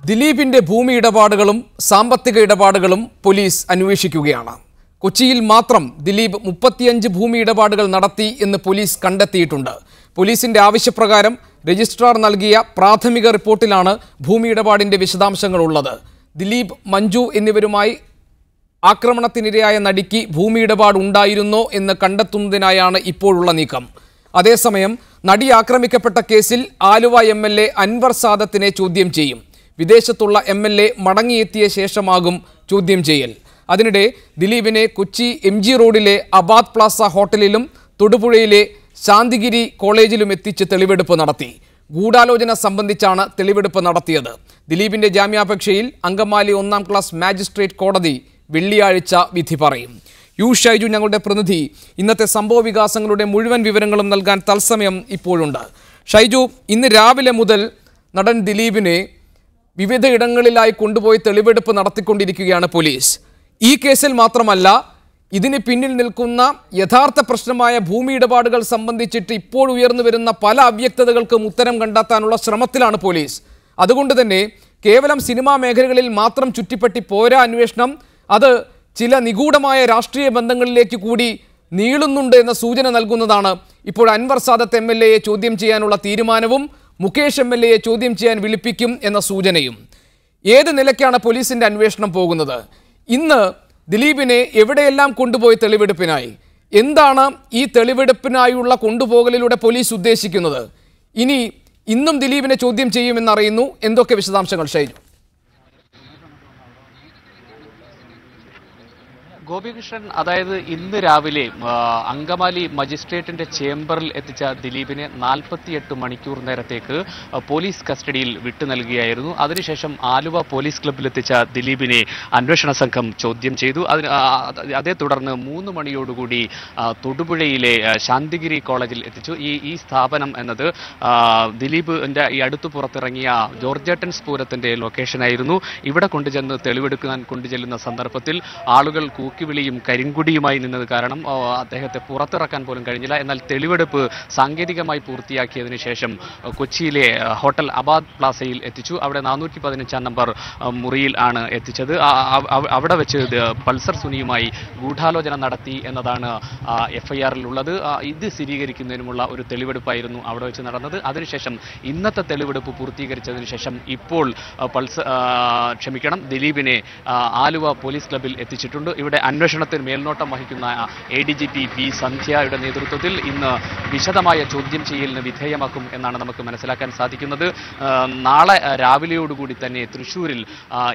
ദിലീപിന്റെ ഭൂമി ഇടപാടുകളും സാമ്പത്തിക ഇടപാടുകളും പോലീസ് അന്വേഷിക്കുകയാണ്. കൊച്ചിയിൽ മാത്രം ദിലീപ് 35 ഭൂമി ഇടപാടുകൾ നടത്തി എന്ന് പോലീസ് കണ്ടെത്തിയിട്ടുണ്ട്. പോലീസിന്റെ ആവശ്യപ്രകാരം രജിസ്ട്രാർ നൽകിയ പ്രാഥമിക റിപ്പോർട്ടിലാണ് ഭൂമി ഇടപാടിന്റെ വിശദാംശങ്ങൾ ഉള്ളത്. ദിലീപ്, മഞ്ജു എന്നിവരുമായി ആക്രമണത്തിനിരയായ നടിക്ക് ഭൂമി ഇടപാട് ഉണ്ടായിരുന്നോ എന്ന് കണ്ടെത്തുന്നതിനായാണ് ഇപ്പോഴുള്ള നീക്കം. അതേസമയം നടി ആക്രമിക്കപ്പെട്ട കേസിൽ ആലുവ MLA അൻവർ സാദത്തിനെ ചോദ്യം ചെയ്യും. വിദേശത്തുള്ള MLA മടങ്ങിയെത്തിയ ശേഷമാകും ചോദ്യം ചെയ്യൽ. അതിനിടെ ദിലീപിനെ കൊച്ചി MG റോഡിലെ അബാദ് പ്ലാസ ഹോട്ടലിലും തൊടുപുഴയിലെ ശാന്തിഗിരി കോളേജിലും എത്തിച്ച് തെളിവെടുപ്പ് നടത്തി. ഗൂഢാലോചന സംബന്ധിച്ചാണ് തെളിവെടുപ്പ് നടത്തിയത്. ദിലീപിന്റെ ജാമ്യാപേക്ഷയിൽ അങ്കമാലി 1ാം ക്ലാസ് മാജിസ്ട്രേറ്റ് കോടതി വെള്ളിയാഴ്ച വിധി പറയും. ഷൈജു, ഞങ്ങളുടെ പ്രതിനിധി, ഇന്നത്തെ സംഭവ വികാസങ്ങളുടെ മുഴുവൻ വിവരങ്ങളും നൽകാൻ തത്സമയം ഇപ്പോഴുണ്ട്. ഷൈജു, ഇന്ന് രാവിലെ മുതൽ നടൻ ദിലീപിനെ വിവിധ ഇടങ്ങളിലായി കൊണ്ടുപോയി തെളിവെടുപ്പ് നടത്തിക്കൊണ്ടിരിക്കുകയാണ് പോലീസ്. ഈ കേസിൽ മാത്രമല്ല, ഇതിന് പിന്നിൽ നിൽക്കുന്ന യഥാർത്ഥ പ്രശ്നമായ ഭൂമി ഇടപാടുകൾ സംബന്ധിച്ചിട്ട് ഇപ്പോൾ ഉയർന്നു വരുന്ന പല അവ്യക്തതകൾക്കും ഉത്തരം കണ്ടെത്താനുള്ള ശ്രമത്തിലാണ് പോലീസ്. അതുകൊണ്ട് തന്നെ കേവലം സിനിമാ മേഖലകളിൽ മാത്രം ചുറ്റിപ്പറ്റി പോരാ അന്വേഷണം, അത് ചില നിഗൂഢമായ രാഷ്ട്രീയ ബന്ധങ്ങളിലേക്ക് കൂടി നീളുന്നുണ്ട് എന്ന സൂചന നൽകുന്നതാണ് ഇപ്പോൾ അൻവർ സാദത്ത് MLAയെ ചോദ്യം ചെയ്യാനുള്ള തീരുമാനവും മുകേഷ് MLAയെ ചോദ്യം ചെയ്യാൻ വിളിപ്പിക്കും എന്ന സൂചനയും. ഏത് നിലയ്ക്കാണ് പോലീസിന്റെ അന്വേഷണം പോകുന്നത്? ഇന്ന് ദിലീപിനെ എവിടെയെല്ലാം കൊണ്ടുപോയി തെളിവെടുപ്പിനായി? എന്താണ് ഈ തെളിവെടുപ്പിനായുള്ള കൊണ്ടുപോകലിലൂടെ പോലീസ് ഉദ്ദേശിക്കുന്നത്? ഇന്നും ദിലീപിനെ ചോദ്യം ചെയ്യുമെന്നറിയുന്നു. എന്തൊക്കെ വിശദാംശങ്ങൾ ഷൈജു? ഗോപികൃഷ്ണൻ, അതായത് ഇന്ന് രാവിലെ അങ്കമാലി മജിസ്ട്രേറ്റിന്റെ ചേംബറിൽ എത്തിച്ച ദിലീപിനെ 48 മണിക്കൂർ നേരത്തേക്ക് പോലീസ് കസ്റ്റഡിയിൽ വിട്ടു നൽകുകയായിരുന്നു. അതിനുശേഷം ആലുവ പോലീസ് ക്ലബ്ബിൽ എത്തിച്ച ദിലീപിനെ അന്വേഷണ സംഘം ചോദ്യം ചെയ്തു. അതേ തുടർന്ന് 3 മണിയോടുകൂടി തൊടുപുഴയിലെ ശാന്തിഗിരി കോളേജിൽ എത്തിച്ചു. ഈ സ്ഥാപനം എന്നത് ദിലീപിന്റെ ഈ അടുത്ത് പുറത്തിറങ്ങിയ ജോർജേട്ടൻസ് പൂരത്തിന്റെ ലൊക്കേഷനായിരുന്നു. ഇവിടെ കൊണ്ടുചെന്ന് തെളിവെടുക്കാൻ കൊണ്ടുചെല്ലുന്ന സന്ദർഭത്തിൽ ആളുകൾ വിളിയും കരിങ്കുടിയുമായി നിന്നത് കാരണം അദ്ദേഹത്തെ പുറത്തിറക്കാൻ പോലും കഴിഞ്ഞില്ല. എന്നാൽ തെളിവെടുപ്പ് സാങ്കേതികമായി പൂർത്തിയാക്കിയതിനു ശേഷം കൊച്ചിയിലെ ഹോട്ടൽ അബാദ് പ്ലാസയിൽ എത്തിച്ചു. അവിടെ 415 നമ്പർ മുറിയിൽ ആണ് എത്തിച്ചത്. അവിടെ വെച്ച് പൾസർ സുനിയുമായി ഗൂഢാലോചന നടത്തി എന്നതാണ് FIR-ൽ ഉള്ളത്. ഇത് സ്ഥിരീകരിക്കുന്നതിനുമുള്ള ഒരു തെളിവെടുപ്പായിരുന്നു അവിടെ വെച്ച് നടന്നത്. അതിനുശേഷം ഇന്നത്തെ തെളിവെടുപ്പ് പൂർത്തീകരിച്ചതിനു ശേഷം ഇപ്പോൾ ദിലീപിനെ ആലുവ പോലീസ് ക്ലബ്ബിൽ എത്തിച്ചിട്ടുണ്ട്. ഇവിടെ അന്വേഷണത്തിന് മേൽനോട്ടം വഹിക്കുന്ന ADGP P. സന്ധ്യയുടെ നേതൃത്വത്തിൽ ഇന്ന് വിശദമായ ചോദ്യം ചെയ്യലിന് വിധേയമാക്കും എന്നാണ് നമുക്ക് മനസ്സിലാക്കാൻ സാധിക്കുന്നത്. നാളെ രാവിലെയോടുകൂടി തന്നെ തൃശ്ശൂരിൽ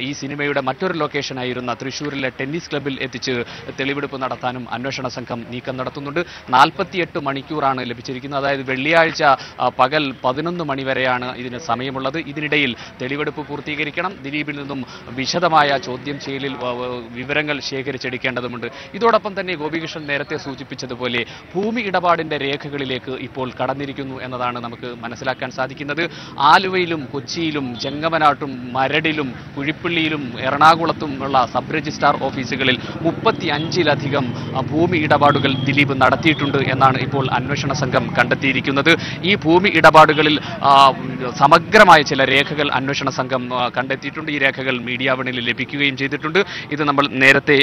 ഈ സിനിമയുടെ മറ്റൊരു ലൊക്കേഷനായിരുന്ന തൃശ്ശൂരിലെ ടെന്നീസ് ക്ലബ്ബിൽ എത്തിച്ച് തെളിവെടുപ്പ് നടത്താനും അന്വേഷണ സംഘം നീക്കം നടത്തുന്നുണ്ട്. 48 മണിക്കൂറാണ് ലഭിച്ചിരിക്കുന്നത്. അതായത് വെള്ളിയാഴ്ച പകൽ 11 മണി വരെയാണ് ഇതിന് സമയമുള്ളത്. ഇതിനിടയിൽ തെളിവെടുപ്പ് പൂർത്തീകരിക്കണം. ദിലീപിൽ നിന്നും വിശദമായ ചോദ്യം ചെയ്യലിൽ വിവരങ്ങൾ ശേഖരിച്ചെടുക്കേണ്ടതുണ്ട്. ഇതോടൊപ്പം തന്നെ ഗോപികൃഷ്ണൻ നേരത്തെ സൂചിപ്പിച്ചതുപോലെ ഭൂമി ഇടപാടിന്റെ രേഖകളിലേക്ക് ഇപ്പോൾ കടന്നിരിക്കുന്നു എന്നതാണ് നമുക്ക് മനസ്സിലാക്കാൻ സാധിക്കുന്നത്. ആലുവയിലും കൊച്ചിയിലും ചെങ്ങമനാട്ടും മരടിലും കുഴിപ്പള്ളിയിലും എറണാകുളത്തും ഉള്ള സബ് രജിസ്ട്രാർ ഓഫീസുകളിൽ 35ലധികം ഭൂമി ഇടപാടുകൾ ദിലീപ് നടത്തിയിട്ടുണ്ട് എന്നാണ് ഇപ്പോൾ അന്വേഷണ സംഘം കണ്ടെത്തിയിരിക്കുന്നത്. ഈ ഭൂമി ഇടപാടുകളിൽ സമഗ്രമായ ചില രേഖകൾ അന്വേഷണ സംഘം കണ്ടെത്തിയിട്ടുണ്ട്. ഈ രേഖകൾ മീഡിയ വണിൽ ലഭിക്കുകയും ചെയ്തിട്ടുണ്ട്. ഇത് നമ്മൾ നേരത്തെ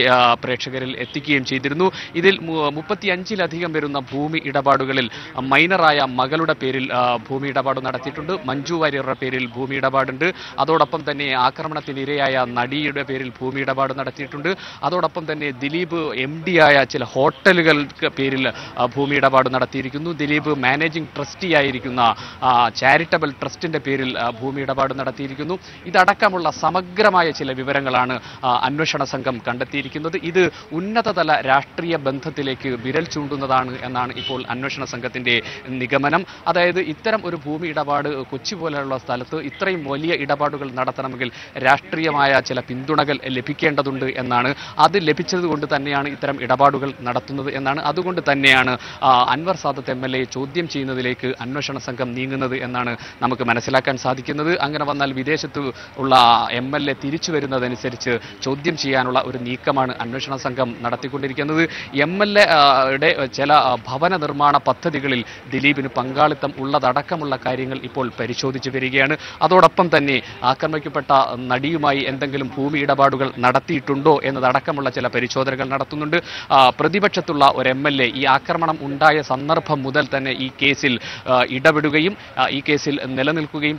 പ്രേക്ഷകരിൽ എത്തിക്കുകയും ചെയ്തിരുന്നു. ഇതിൽ 35ലധികം വരുന്ന ഭൂമി ഇടപാടുകളിൽ മൈനറായ മകളുടെ പേരിൽ ഭൂമി ഇടപാട് നടത്തിയിട്ടുണ്ട്. മഞ്ജു വാര്യരുടെ പേരിൽ ഭൂമി ഇടപാടുണ്ട്. അതോടൊപ്പം തന്നെ ആക്രമണത്തിനിരയായ നടിയുടെ പേരിൽ ഭൂമി ഇടപാട് നടത്തിയിട്ടുണ്ട്. അതോടൊപ്പം തന്നെ ദിലീപ് MD ആയ ചില ഹോട്ടലുകൾക്ക് പേരിൽ ഭൂമി ഇടപാട് നടത്തിയിരിക്കുന്നു. ദിലീപ് മാനേജിംഗ് ട്രസ്റ്റി ആയിരിക്കുന്ന ചാരിറ്റബിൾ ട്രസ്റ്റിന്റെ പേരിൽ ഭൂമി ഇടപാട് നടത്തിയിരിക്കുന്നു. ഇതടക്കമുള്ള സമഗ്രമായ ചില വിവരങ്ങളാണ് അന്വേഷണ സംഘം കണ്ടെത്തിയിരിക്കുന്നത്. ഇത് ഉന്നതതല രാഷ്ട്രീയ ബന്ധത്തിലേക്ക് വിരൽ ചൂണ്ടുന്നതാണ് എന്നാണ് ഇപ്പോൾ അന്വേഷണ സംഘത്തിന്റെ നിഗമനം. അതായത് ഇത്തരം ഒരു ഭൂമി ഇടപാട് കൊച്ചി പോലെയുള്ള സ്ഥലത്ത് ഇത്രയും വലിയ ഇടപാടുകൾ നടത്തണമെങ്കിൽ രാഷ്ട്രീയമായ ചില പിന്തുണകൾ ലഭിക്കേണ്ടതുണ്ട് എന്നാണ്. അത് ലഭിച്ചതുകൊണ്ട് തന്നെയാണ് ഇത്തരം ഇടപാടുകൾ നടത്തുന്നത് എന്നാണ്. അതുകൊണ്ട് തന്നെയാണ് അൻവർ സാദത്ത് MLA ചോദ്യം ചെയ്യുന്നതിലേക്ക് അന്വേഷണ സംഘം നീങ്ങുന്നത് എന്നാണ് നമുക്ക് മനസ്സിലാക്കാൻ സാധിക്കുന്നത്. അങ്ങനെ വന്നാൽ വിദേശത്ത് ഉള്ള MLA തിരിച്ചു വരുന്നതനുസരിച്ച് ചോദ്യം ചെയ്യാനുള്ള ഒരു നീക്കമാണ് അന്വേഷണ അന്വേഷണ സംഘം നടത്തിക്കൊണ്ടിരിക്കുന്നത്. MLA ചില ഭവന നിർമ്മാണ പദ്ധതികളിൽ ദിലീപിന് പങ്കാളിത്തം ഉള്ളതടക്കമുള്ള കാര്യങ്ങൾ ഇപ്പോൾ പരിശോധിച്ചു വരികയാണ്. അതോടൊപ്പം തന്നെ ആക്രമിക്കപ്പെട്ട നടിയുമായി എന്തെങ്കിലും ഭൂമി ഇടപാടുകൾ നടത്തിയിട്ടുണ്ടോ എന്നതടക്കമുള്ള ചില പരിശോധനകൾ നടത്തുന്നുണ്ട്. പ്രതിപക്ഷത്തുള്ള ഒരു MLA ഈ ആക്രമണം ഉണ്ടായ സന്ദർഭം മുതൽ തന്നെ ഈ കേസിൽ ഇടപെടുകയും ഈ കേസിൽ നിലനിൽക്കുകയും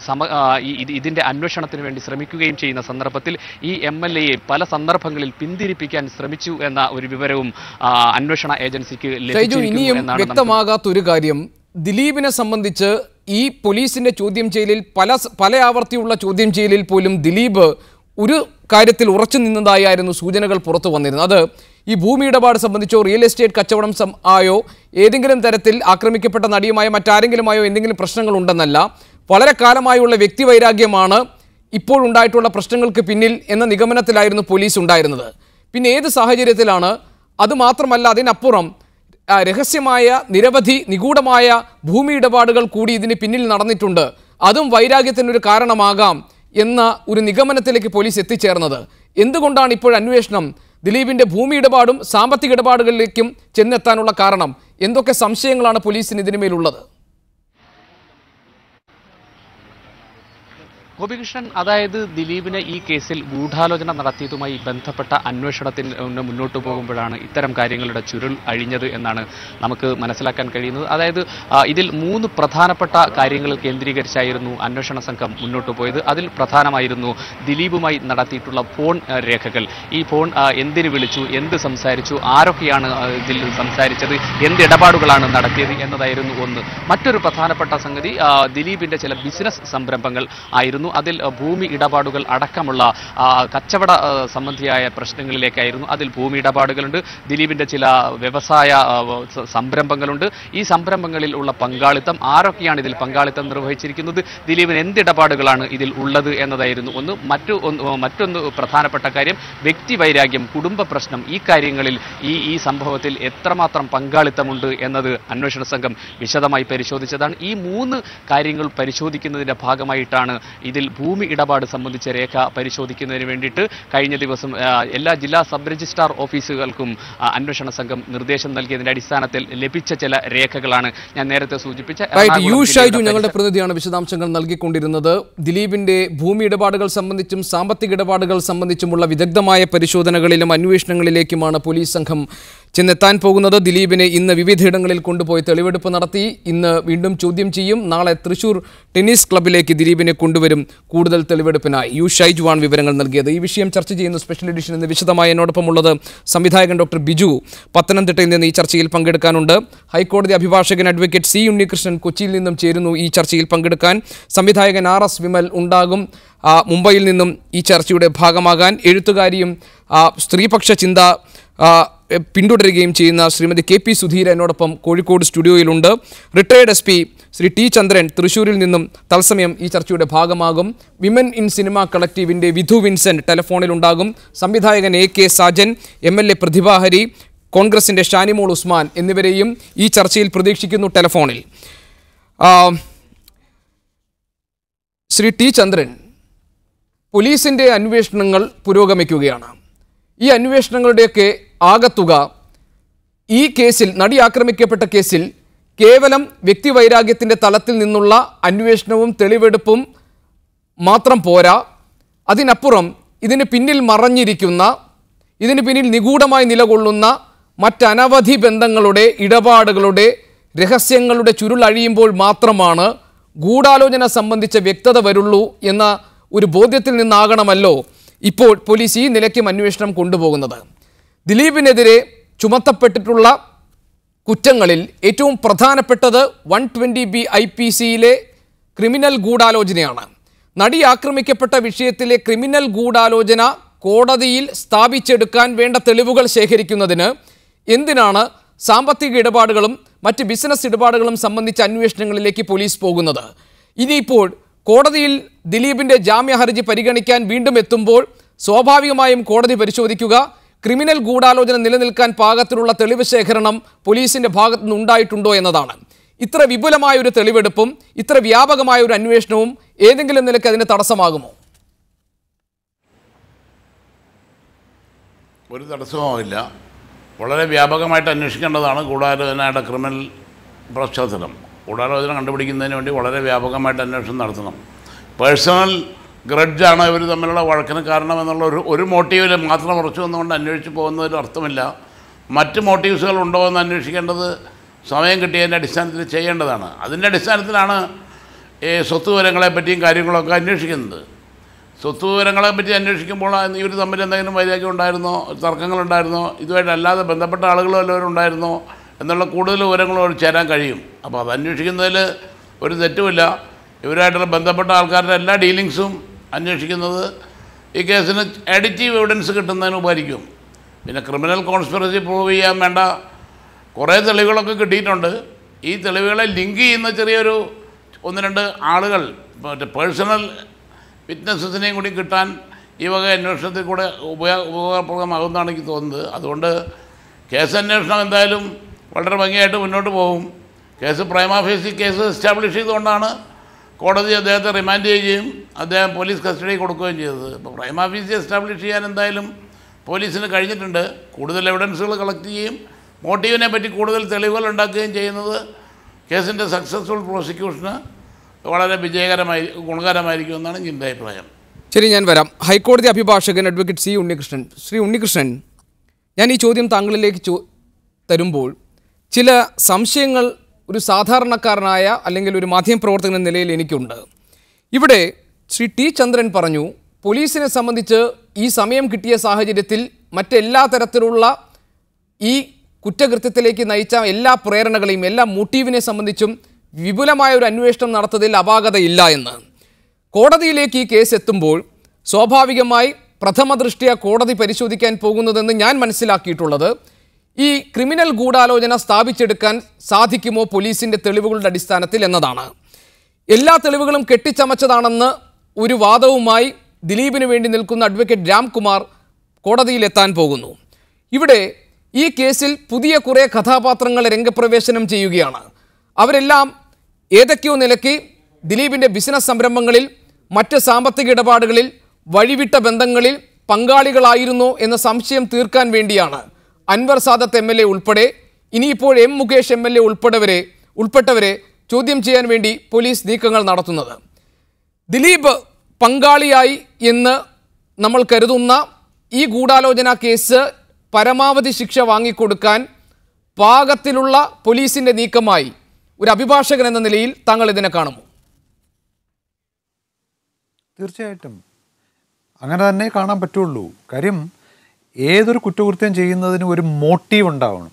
ഇതിന്റെ അന്വേഷണത്തിന് വേണ്ടി ശ്രമിക്കുകയും ചെയ്യുന്ന സന്ദർഭത്തിൽ ഈ MLA പല സന്ദർഭങ്ങളിൽ പിന്തിരിപ്പിക്കാൻ ശ്രമിച്ചു എന്ന ഒരു വിവരവും അന്വേഷണ ഏജൻസിക്ക് ഇനിയും വ്യക്തമാകാത്തൊരു കാര്യം, ദിലീപിനെ സംബന്ധിച്ച് ഈ പോലീസിന്റെ ചോദ്യം ചെയ്യലിൽ പല ആവർത്തിയുള്ള ചോദ്യം ചെയ്യലിൽ പോലും ദിലീപ് ഒരു കാര്യത്തിൽ ഉറച്ചു നിന്നതായിരുന്നു സൂചനകൾ പുറത്തു വന്നിരുന്നത്. അത് ഈ ഭൂമി ഇടപാട് സംബന്ധിച്ചോ റിയൽ എസ്റ്റേറ്റ് കച്ചവടം ആയോ ഏതെങ്കിലും തരത്തിൽ ആക്രമിക്കപ്പെട്ട നടിയുമായോ മറ്റാരെങ്കിലുമായോ എന്തെങ്കിലും പ്രശ്നങ്ങൾ ഉണ്ടെന്നല്ല, വളരെ കാലമായുള്ള വ്യക്തിവൈരാഗ്യമാണ് ഇപ്പോഴുണ്ടായിട്ടുള്ള പ്രശ്നങ്ങൾക്ക് പിന്നിൽ എന്ന നിഗമനത്തിലായിരുന്നു പോലീസ് ഉണ്ടായിരുന്നത്. പിന്നെ ഏത് സാഹചര്യത്തിലാണ്, അതുമാത്രമല്ല അതിനപ്പുറം രഹസ്യമായ നിരവധി നിഗൂഢമായ ഭൂമി ഇടപാടുകൾ കൂടി ഇതിന് പിന്നിൽ നടന്നിട്ടുണ്ട്, അതും വൈരാഗ്യത്തിനൊരു കാരണമാകാം എന്ന ഒരു നിഗമനത്തിലേക്ക് പോലീസ് എത്തിച്ചേർന്നത്. എന്തുകൊണ്ടാണ് ഇപ്പോൾ അന്വേഷണം ദിലീപിന്റെ ഭൂമി ഇടപാടും സാമ്പത്തിക ഇടപാടുകളിലേക്കും ചെന്നെത്താനുള്ള കാരണം? എന്തൊക്കെ സംശയങ്ങളാണ് പോലീസിന് ഇതിനുമേലുള്ളത്? ഗോപികൃഷ്ണൻ, അതായത് ദിലീപിനെ ഈ കേസിൽ ഗൂഢാലോചന നടത്തിയതുമായി ബന്ധപ്പെട്ട അന്വേഷണത്തിന് മുന്നോട്ട് പോകുമ്പോഴാണ് ഇത്തരം കാര്യങ്ങളുടെ ചുരുൾ അഴിഞ്ഞത് എന്നാണ് നമുക്ക് മനസ്സിലാക്കാൻ കഴിയുന്നത്. അതായത് ഇതിൽ 3 പ്രധാനപ്പെട്ട കാര്യങ്ങൾ കേന്ദ്രീകരിച്ചായിരുന്നു അന്വേഷണ സംഘം മുന്നോട്ട് പോയത്. അതിൽ പ്രധാനമായിരുന്നു ദിലീപുമായി നടത്തിയിട്ടുള്ള ഫോൺ രേഖകൾ. ഈ ഫോൺ എന്തിന് വിളിച്ചു, എന്ത് സംസാരിച്ചു, ആരൊക്കെയാണ് ഇതിൽ സംസാരിച്ചത്, എന്ത് ഇടപാടുകളാണ് നടത്തിയത് എന്നതായിരുന്നു ഒന്ന്. മറ്റൊരു പ്രധാനപ്പെട്ട സംഗതി ദിലീപിന്റെ ചില ബിസിനസ് സംരംഭങ്ങൾ ആയിരുന്നു. അതിൽ ഭൂമി ഇടപാടുകൾ അടക്കമുള്ള കച്ചവട സംബന്ധിയായ പ്രശ്നങ്ങളിലേക്കായിരുന്നു. അതിൽ ഭൂമി ഇടപാടുകളുണ്ട്, ദിലീപിന്റെ ചില വ്യവസായ സംരംഭങ്ങളുണ്ട്. ഈ സംരംഭങ്ങളിൽ ഉള്ള പങ്കാളിത്തം, ആരൊക്കെയാണ് ഇതിൽ പങ്കാളിത്തം നിർവഹിച്ചിരിക്കുന്നത്, ദിലീപിന് എന്തിടപാടുകളാണ് ഇതിൽ ഉള്ളത് എന്നതായിരുന്നു ഒന്ന്. മറ്റൊന്ന് പ്രധാനപ്പെട്ട കാര്യം വ്യക്തിവൈരാഗ്യം, കുടുംബ പ്രശ്നം. ഈ കാര്യങ്ങളിൽ ഈ സംഭവത്തിൽ എത്രമാത്രം പങ്കാളിത്തമുണ്ട് എന്നത് അന്വേഷണ സംഘം വിശദമായി പരിശോധിച്ചതാണ്. ഈ 3 കാര്യങ്ങൾ പരിശോധിക്കുന്നതിന്റെ ഭാഗമായിട്ടാണ് ഇതിൽ ഭൂമി ഇടപാട് സംബന്ധിച്ച രേഖ പരിശോധിക്കുന്നതിന് വേണ്ടിയിട്ട് കഴിഞ്ഞ ദിവസം എല്ലാ ജില്ലാ സബ് രജിസ്ട്രാർ ഓഫീസുകൾക്കും അന്വേഷണ സംഘം നിർദ്ദേശം നൽകിയതിന്റെ അടിസ്ഥാനത്തിൽ ലഭിച്ച ചില രേഖകളാണ് ഞാൻ നേരത്തെ സൂചിപ്പിച്ച. ഞങ്ങളുടെ പ്രതിനിധിയാണ് വിശദാംശങ്ങൾ നൽകിക്കൊണ്ടിരുന്നത്. ദിലീപിന്റെ ഭൂമി ഇടപാടുകൾ സംബന്ധിച്ചും സാമ്പത്തിക ഇടപാടുകൾ സംബന്ധിച്ചുമുള്ള വിദഗ്ധമായ പരിശോധനകളിലും അന്വേഷണങ്ങളിലേക്കുമാണ് പോലീസ് സംഘം ചെന്നെത്താൻ പോകുന്നത്. ദിലീപിനെ ഇന്ന് വിവിധയിടങ്ങളിൽ കൊണ്ടുപോയി തെളിവെടുപ്പ് നടത്തി. ഇന്ന് വീണ്ടും ചോദ്യം ചെയ്യും. നാളെ തൃശൂർ ടെന്നീസ് ക്ലബിലേക്ക് ദിലീപിനെ കൊണ്ടുവരും കൂടുതൽ തെളിവെടുപ്പിനായി. ഷൈജുവാണ് വിവരങ്ങൾ നൽകിയത്. ഈ വിഷയം ചർച്ച ചെയ്യുന്ന സ്പെഷ്യൽ എഡിഷൻ എന്ന് വിശദമായി എന്നോടൊപ്പമുള്ളത് സംവിധായകൻ ഡോക്ടർ ബിജു പത്തനംതിട്ടയിൽ നിന്ന് ഈ ചർച്ചയിൽ പങ്കെടുക്കാനുണ്ട്. ഹൈക്കോടതി അഭിഭാഷകൻ അഡ്വക്കേറ്റ് സി ഉണ്ണികൃഷ്ണൻ കൊച്ചിയിൽ നിന്നും ചേരുന്നു ഈ ചർച്ചയിൽ പങ്കെടുക്കാൻ. സംവിധായകൻ RS വിമൽ ഉണ്ടാകും മുംബൈയിൽ നിന്നും ഈ ചർച്ചയുടെ ഭാഗമാകാൻ. എഴുത്തുകാരിയും സ്ത്രീപക്ഷ ചിന്ത പിന്തുടരുകയും ചെയ്യുന്ന ശ്രീമതി KP സുധീര എന്നോടൊപ്പം കോഴിക്കോട് സ്റ്റുഡിയോയിലുണ്ട്. Retired SP Shri T Chandran തൃശ്ശൂരിൽ നിന്നും തത്സമയം ഈ ചർച്ചയുടെ ഭാഗമാകും. വിമൻ ഇൻ സിനിമ കളക്റ്റീവിൻ്റെ വിധു വിൻസെന്റ് ടെലഫോണിലുണ്ടാകും. സംവിധായകൻ AK സാജൻ, MLA പ്രതിഭാഹരി, കോൺഗ്രസിൻ്റെ ഷാനിമോൾ ഉസ്മാൻ എന്നിവരെയും ഈ ചർച്ചയിൽ പ്രതീക്ഷിക്കുന്നു ടെലഫോണിൽ. ശ്രീ T ചന്ദ്രൻ, പോലീസിൻ്റെ അന്വേഷണങ്ങൾ പുരോഗമിക്കുകയാണ്. ഈ അന്വേഷണങ്ങളുടെയൊക്കെ ആകത്തുക ഈ കേസിൽ, നടി ആക്രമിക്കപ്പെട്ട കേസിൽ കേവലം വ്യക്തിവൈരാഗ്യത്തിൻ്റെ തലത്തിൽ നിന്നുള്ള അന്വേഷണവും തെളിവെടുപ്പും മാത്രം പോരാ, അതിനപ്പുറം ഇതിന് പിന്നിൽ മറഞ്ഞിരിക്കുന്ന, ഇതിന് പിന്നിൽ നിഗൂഢമായി നിലകൊള്ളുന്ന മറ്റനവധി ബന്ധങ്ങളുടെ, ഇടപാടുകളുടെ, രഹസ്യങ്ങളുടെ ചുരുളഴിയുമ്പോൾ മാത്രമാണ് ഗൂഢാലോചന സംബന്ധിച്ച വ്യക്തത വരുള്ളൂ എന്ന ഒരു ബോധ്യത്തിൽ നിന്നാകണമല്ലോ ഇപ്പോൾ പോലീസ് ഈ നിലയ്ക്കും അന്വേഷണം കൊണ്ടുപോകുന്നത്. ദിലീപിനെതിരെ ചുമത്തപ്പെട്ടിട്ടുള്ള കുറ്റങ്ങളിൽ ഏറ്റവും പ്രധാനപ്പെട്ടത് 120B IPCയിലെ ക്രിമിനൽ ഗൂഢാലോചനയാണ്. നടി ആക്രമിക്കപ്പെട്ട വിഷയത്തിലെ ക്രിമിനൽ ഗൂഢാലോചന കോടതിയിൽ സ്ഥാപിച്ചെടുക്കാൻ വേണ്ട തെളിവുകൾ ശേഖരിക്കുന്നതിന് എന്തിനാണ് സാമ്പത്തിക ഇടപാടുകളും മറ്റ് ബിസിനസ് ഇടപാടുകളും സംബന്ധിച്ച അന്വേഷണങ്ങളിലേക്ക് പോലീസ് പോകുന്നത്? ഇനിയിപ്പോൾ കോടതിയിൽ ദിലീപിൻ്റെ ജാമ്യ ഹർജി പരിഗണിക്കാൻ വീണ്ടും എത്തുമ്പോൾ സ്വാഭാവികമായും കോടതി പരിശോധിക്കുക ക്രിമിനൽ ഗൂഢാലോചന നിലനിൽക്കാൻ പാകത്തിലുള്ള തെളിവ് ശേഖരണം പോലീസിൻ്റെ ഭാഗത്തു നിന്നുണ്ടായിട്ടുണ്ടോ എന്നതാണ്. ഇത്ര വിപുലമായൊരു തെളിവെടുപ്പും ഇത്ര വ്യാപകമായ ഒരു അന്വേഷണവും ഏതെങ്കിലും നിലയ്ക്ക് അതിന് തടസ്സമാകുമോ? ഒരു തടസ്സവുമില്ല. വളരെ വ്യാപകമായിട്ട് അന്വേഷിക്കേണ്ടതാണ് ഗൂഢാലോചനയുടെ ക്രിമിനൽ പശ്ചാത്തലം. ഗൂഢാലോചന കണ്ടുപിടിക്കുന്നതിന് വേണ്ടി വളരെ വ്യാപകമായിട്ട് അന്വേഷണം നടത്തണം. പേഴ്സണൽ ഗ്രഡ്ജാണ് ഇവർ തമ്മിലുള്ള വഴക്കിന് കാരണമെന്നുള്ള ഒരു മോട്ടീവിൽ മാത്രം ഉറച്ചു വന്നുകൊണ്ട് അന്വേഷിച്ച് പോകുന്നതിൽ അർത്ഥമില്ല. മറ്റ് മോട്ടീവ്സുകൾ ഉണ്ടോ എന്ന് അന്വേഷിക്കേണ്ടത് സമയം കിട്ടിയതിൻ്റെ അടിസ്ഥാനത്തിൽ ചെയ്യേണ്ടതാണ്. അതിൻ്റെ അടിസ്ഥാനത്തിലാണ് ഈ സ്വത്ത് വിവരങ്ങളെപ്പറ്റിയും കാര്യങ്ങളൊക്കെ അന്വേഷിക്കുന്നത്. സ്വത്ത് വിവരങ്ങളെപ്പറ്റി അന്വേഷിക്കുമ്പോൾ ഇവർ തമ്മിൽ എന്തെങ്കിലും വൈരാഗ്യം ഉണ്ടായിരുന്നോ, തർക്കങ്ങളുണ്ടായിരുന്നോ, ഇതുമായിട്ട് അല്ലാതെ ബന്ധപ്പെട്ട ആളുകൾ വല്ലവരും ഉണ്ടായിരുന്നോ എന്നുള്ള കൂടുതൽ വിവരങ്ങളോട് ചേരാൻ കഴിയും. അപ്പോൾ അത് അന്വേഷിക്കുന്നതിൽ ഒരു തെറ്റുമില്ല. ഇവരായിട്ടുള്ള ബന്ധപ്പെട്ട ആൾക്കാരുടെ എല്ലാ ഡീലിങ്സും അന്വേഷിക്കുന്നത് ഈ കേസിന് അഡിറ്റീവ് എവിഡൻസ് കിട്ടുന്നതിന് ഉപകരിക്കും. പിന്നെ ക്രിമിനൽ കോൺസ്പിറസി പ്രൂവ് ചെയ്യാൻ വേണ്ട കുറേ തെളിവുകളൊക്കെ കിട്ടിയിട്ടുണ്ട്. ഈ തെളിവുകളെ ലിങ്ക് ചെയ്യുന്ന ചെറിയൊരു 1-2 ആളുകൾ മറ്റേ പേഴ്സണൽ വിറ്റ്നസസിനെയും കൂടി കിട്ടാൻ ഈ വക അന്വേഷണത്തിൽ കൂടെ ഉപകാരപ്രദമാകുമെന്നാണ് എനിക്ക് തോന്നുന്നത്. അതുകൊണ്ട് കേസ് അന്വേഷണം എന്തായാലും വളരെ ഭംഗിയായിട്ട് മുന്നോട്ട് പോകും. കേസ് പ്രൈമാ ഫേസി കേസ് എസ്റ്റാബ്ലിഷ് ചെയ്തുകൊണ്ടാണ് കോടതി അദ്ദേഹത്തെ റിമാൻഡ് ചെയ്യുകയും അദ്ദേഹം പോലീസ് കസ്റ്റഡി കൊടുക്കുകയും ചെയ്തത്. ഇപ്പോൾ പ്രൈമാ ഫേസി എസ്റ്റാബ്ലിഷ് ചെയ്യാൻ എന്തായാലും പോലീസിന് കഴിഞ്ഞിട്ടുണ്ട്. കൂടുതൽ എവിഡൻസുകൾ കളക്ട് ചെയ്യുകയും മോട്ടീവിനെ പറ്റി കൂടുതൽ തെളിവുകൾ ഉണ്ടാക്കുകയും ചെയ്യുന്നത് കേസിൻ്റെ സക്സസ്ഫുൾ പ്രോസിക്യൂഷന് വളരെ ഗുണകരമായിരിക്കുമെന്നാണ് എൻ്റെ അഭിപ്രായം. ശരി, ഞാൻ വരാം. ഹൈക്കോടതി അഭിഭാഷകൻ അഡ്വക്കേറ്റ് സി ഉണ്ണികൃഷ്ണൻ. ശ്രീ ഉണ്ണികൃഷ്ണൻ, ഞാൻ ഈ ചോദ്യം താങ്കളിലേക്ക് തരുമ്പോൾ ചില സംശയങ്ങൾ ഒരു സാധാരണക്കാരനായ അല്ലെങ്കിൽ ഒരു മാധ്യമപ്രവർത്തകൻ എന്ന നിലയിൽ എനിക്കുണ്ട്. ഇവിടെ ശ്രീ ടി ചന്ദ്രൻ പറഞ്ഞു, പോലീസിനെ സംബന്ധിച്ച് ഈ സമയം കിട്ടിയ സാഹചര്യത്തിൽ മറ്റെല്ലാ തരത്തിലുള്ള ഈ കുറ്റകൃത്യത്തിലേക്ക് നയിച്ച എല്ലാ പ്രേരണകളെയും എല്ലാ മോട്ടീവിനെ സംബന്ധിച്ചും വിപുലമായ ഒരു അന്വേഷണം നടത്തുന്നതിൽ അപാകതയില്ല എന്ന്. കോടതിയിലേക്ക് ഈ കേസ് എത്തുമ്പോൾ സ്വാഭാവികമായി പ്രഥമ ദൃഷ്ട്യാ കോടതി പരിശോധിക്കാൻ പോകുന്നതെന്ന് ഞാൻ മനസ്സിലാക്കിയിട്ടുള്ളത് ഈ ക്രിമിനൽ ഗൂഢാലോചന സ്ഥാപിച്ചെടുക്കാൻ സാധിക്കുമോ പോലീസിൻ്റെ തെളിവുകളുടെ അടിസ്ഥാനത്തിൽ എന്നതാണ്. എല്ലാ തെളിവുകളും കെട്ടിച്ചമച്ചതാണെന്ന് ഒരു വാദവുമായി ദിലീപിന് വേണ്ടി നിൽക്കുന്ന അഡ്വക്കേറ്റ് രാംകുമാർ കോടതിയിലെത്താൻ പോകുന്നു. ഇവിടെ ഈ കേസിൽ പുതിയ കുറേ കഥാപാത്രങ്ങൾ രംഗപ്രവേശനം ചെയ്യുകയാണ്. അവരെല്ലാം ഏതൊക്കെയോ നിലയ്ക്ക് ദിലീപിൻ്റെ ബിസിനസ് സംരംഭങ്ങളിൽ, മറ്റ് സാമ്പത്തിക ഇടപാടുകളിൽ, വഴിവിട്ട ബന്ധങ്ങളിൽ പങ്കാളികളായിരുന്നോ എന്ന സംശയം തീർക്കാൻ വേണ്ടിയാണ് അൻവർ സാദത്ത് MLA ഉൾപ്പെടെ ഇനിയിപ്പോൾ M മുകേഷ് MLA ഉൾപ്പെട്ടവരെ ചോദ്യം ചെയ്യാൻ വേണ്ടി പോലീസ് നീക്കങ്ങൾ നടത്തുന്നത്. ദിലീപ് പങ്കാളിയായി എന്ന് നമ്മൾ കരുതുന്ന ഈ ഗൂഢാലോചന കേസ് പരമാവധി ശിക്ഷ വാങ്ങിക്കൊടുക്കാൻ പാകത്തിലുള്ള പോലീസിൻ്റെ നീക്കമായി ഒരു അഭിഭാഷകൻ എന്ന നിലയിൽ താങ്കൾ ഇതിനെ കാണുമോ? തീർച്ചയായിട്ടും അങ്ങനെ തന്നെ കാണാൻ പറ്റുള്ളൂ. കാര്യം ഏതൊരു കുറ്റകൃത്യം ചെയ്യുന്നതിനും ഒരു മോട്ടീവ് ഉണ്ടാവണം.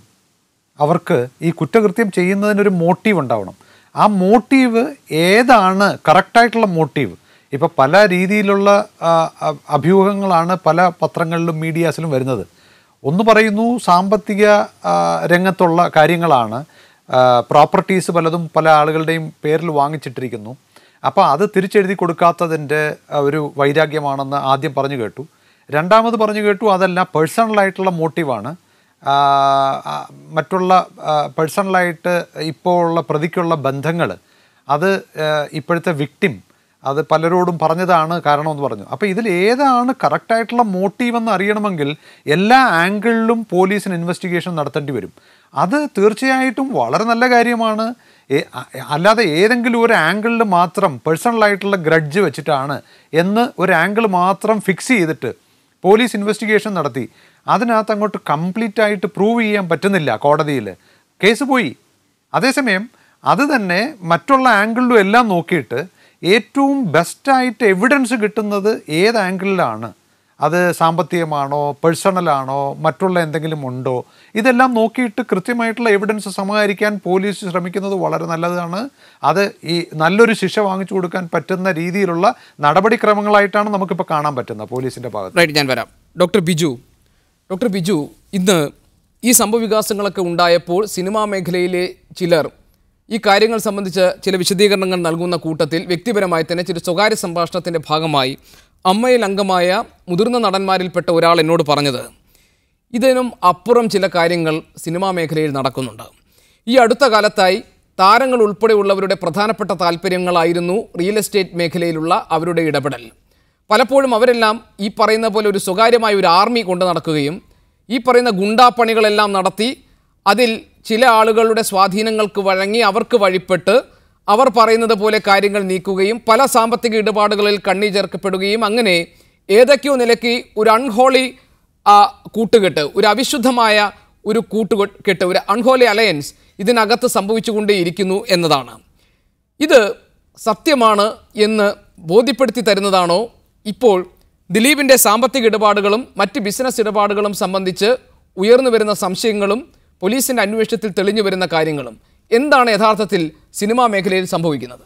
അവർക്ക് ഈ കുറ്റകൃത്യം ചെയ്യുന്നതിനൊരു മോട്ടീവ് ഉണ്ടാവണം. ആ മോട്ടീവ് ഏതാണ് കറക്റ്റായിട്ടുള്ള മോട്ടീവ്? ഇപ്പോൾ പല രീതിയിലുള്ള അഭ്യൂഹങ്ങളാണ് പല പത്രങ്ങളിലും മീഡിയാസിലും വരുന്നത്. ഒന്ന് പറയുന്നു സാമ്പത്തിക രംഗത്തുള്ള കാര്യങ്ങളാണ്, പ്രോപ്പർട്ടീസ് പലതും പല ആളുകളുടെയും പേരിൽ വാങ്ങിച്ചിട്ടിരിക്കുന്നു. അപ്പോൾ അത് തിരിച്ചെഴുതി കൊടുക്കാത്തതിൻ്റെ ഒരു വൈരാഗ്യമാണെന്ന് ആദ്യം പറഞ്ഞു കേട്ടു. രണ്ടാമത് പറഞ്ഞു കേട്ടു അതല്ല, പേഴ്സണലായിട്ടുള്ള മോട്ടീവാണ്. മറ്റുള്ള പേഴ്സണലായിട്ട് ഇപ്പോൾ ഉള്ള പ്രതിക്കുള്ള ബന്ധങ്ങൾ അത് ഇപ്പോഴത്തെ വിക്ടിം അത് പലരോടും പറഞ്ഞതാണ് കാരണമെന്ന് പറഞ്ഞു. അപ്പോൾ ഇതിൽ ഏതാണ് കറക്റ്റായിട്ടുള്ള മോട്ടീവെന്ന് അറിയണമെങ്കിൽ എല്ലാ ആംഗിളിലും പോലീസിന് ഇൻവെസ്റ്റിഗേഷൻ നടത്തേണ്ടി വരും. അത് തീർച്ചയായിട്ടും വളരെ നല്ല കാര്യമാണ്. അല്ലാതെ ഏതെങ്കിലും ഒരു ആംഗിളിൽ മാത്രം പേഴ്സണലായിട്ടുള്ള ഗ്രഡ്ജ് വെച്ചിട്ടാണ് എന്ന് ഒരു ആംഗിൾ മാത്രം ഫിക്സ് ചെയ്തിട്ട് പോലീസ് ഇൻവെസ്റ്റിഗേഷൻ നടത്തി അതിനകത്ത് അങ്ങോട്ട് കംപ്ലീറ്റ് ആയിട്ട് പ്രൂവ് ചെയ്യാൻ പറ്റുന്നില്ല, കോടതിയിൽ കേസ് പോയി. അതേസമയം അത് തന്നെ മറ്റുള്ള ആംഗിളിലും എല്ലാം നോക്കിയിട്ട് ഏറ്റവും ബെസ്റ്റായിട്ട് എവിഡൻസ് കിട്ടുന്നത് ഏത് ആംഗിളിലാണ്, അത് സാമ്പത്തികമാണോ പേഴ്സണലാണോ മറ്റുള്ള എന്തെങ്കിലും ഉണ്ടോ, ഇതെല്ലാം നോക്കിയിട്ട് കൃത്യമായിട്ടുള്ള എവിഡൻസ് സമാഹരിക്കാൻ പോലീസ് ശ്രമിക്കുന്നത് വളരെ നല്ലതാണ്. അത് ഈ നല്ലൊരു ശിക്ഷ വാങ്ങിച്ചു കൊടുക്കാൻ പറ്റുന്ന രീതിയിലുള്ള നടപടിക്രമങ്ങളായിട്ടാണ് നമുക്കിപ്പോൾ കാണാൻ പറ്റുന്നത് പോലീസിൻ്റെ ഭാഗത്ത്. റൈറ്റ്, ഞാൻ വരാം. ഡോക്ടർ ബിജു, ഇന്ന് ഈ സംഭവവികാസങ്ങളൊക്കെ ഉണ്ടായപ്പോൾ സിനിമാ മേഖലയിലെ ചിലർ ഈ കാര്യങ്ങൾ സംബന്ധിച്ച് ചില വിശദീകരണങ്ങൾ നൽകുന്ന കൂട്ടത്തിൽ വ്യക്തിപരമായി തന്നെ ചില സ്വകാര്യ സംഭാഷണത്തിൻ്റെ ഭാഗമായി അമ്മയിൽ അംഗമായ മുതിർന്ന നടന്മാരിൽപ്പെട്ട ഒരാൾ എന്നോട് പറഞ്ഞത് ഇതിനും അപ്പുറം ചില കാര്യങ്ങൾ സിനിമാ മേഖലയിൽ നടക്കുന്നുണ്ട്. ഈ അടുത്ത കാലത്തായി താരങ്ങൾ ഉൾപ്പെടെയുള്ളവരുടെ പ്രധാനപ്പെട്ട താല്പര്യങ്ങളായിരുന്നു റിയൽ എസ്റ്റേറ്റ് മേഖലയിലുള്ള അവരുടെ ഇടപെടൽ. പലപ്പോഴും അവരെല്ലാം ഈ പറയുന്ന പോലെ ഒരു സ്വകാര്യമായ ഒരു ആർമി കൊണ്ടു നടക്കുകയും ഈ പറയുന്ന ഗുണ്ടാപ്പണികളെല്ലാം നടത്തി അതിൽ ചില ആളുകളുടെ സ്വാധീനങ്ങൾക്ക് വഴങ്ങി അവർക്ക് വഴിപ്പെട്ട് അവർ പറയുന്നത് പോലെ കാര്യങ്ങൾ നീക്കുകയും പല സാമ്പത്തിക ഇടപാടുകളിൽ കണ്ണി ചേർക്കപ്പെടുകയും അങ്ങനെ ഏതൊക്കെയോ നിലയ്ക്ക് ഒരു അൺഹോളി കൂട്ടുകെട്ട്, ഒരു അവിശുദ്ധമായ ഒരു കൂട്ടുകെട്ട്, ഒരു അൺഹോളി അലയൻസ് ഇതിനകത്ത് സംഭവിച്ചുകൊണ്ടേയിരിക്കുന്നു എന്നതാണ്. ഇത് സത്യമാണ് എന്ന് ബോധ്യപ്പെടുത്തി തരുന്നതാണോ ഇപ്പോൾ ദിലീപിൻ്റെ സാമ്പത്തിക ഇടപാടുകളും മറ്റ് ബിസിനസ് ഇടപാടുകളും സംബന്ധിച്ച് ഉയർന്നു വരുന്ന സംശയങ്ങളും പോലീസിൻ്റെ അന്വേഷണത്തിൽ തെളിഞ്ഞു വരുന്ന കാര്യങ്ങളും? എന്താണ് യഥാർത്ഥത്തിൽ സിനിമാ മേഖലയിൽ സംഭവിക്കുന്നത്?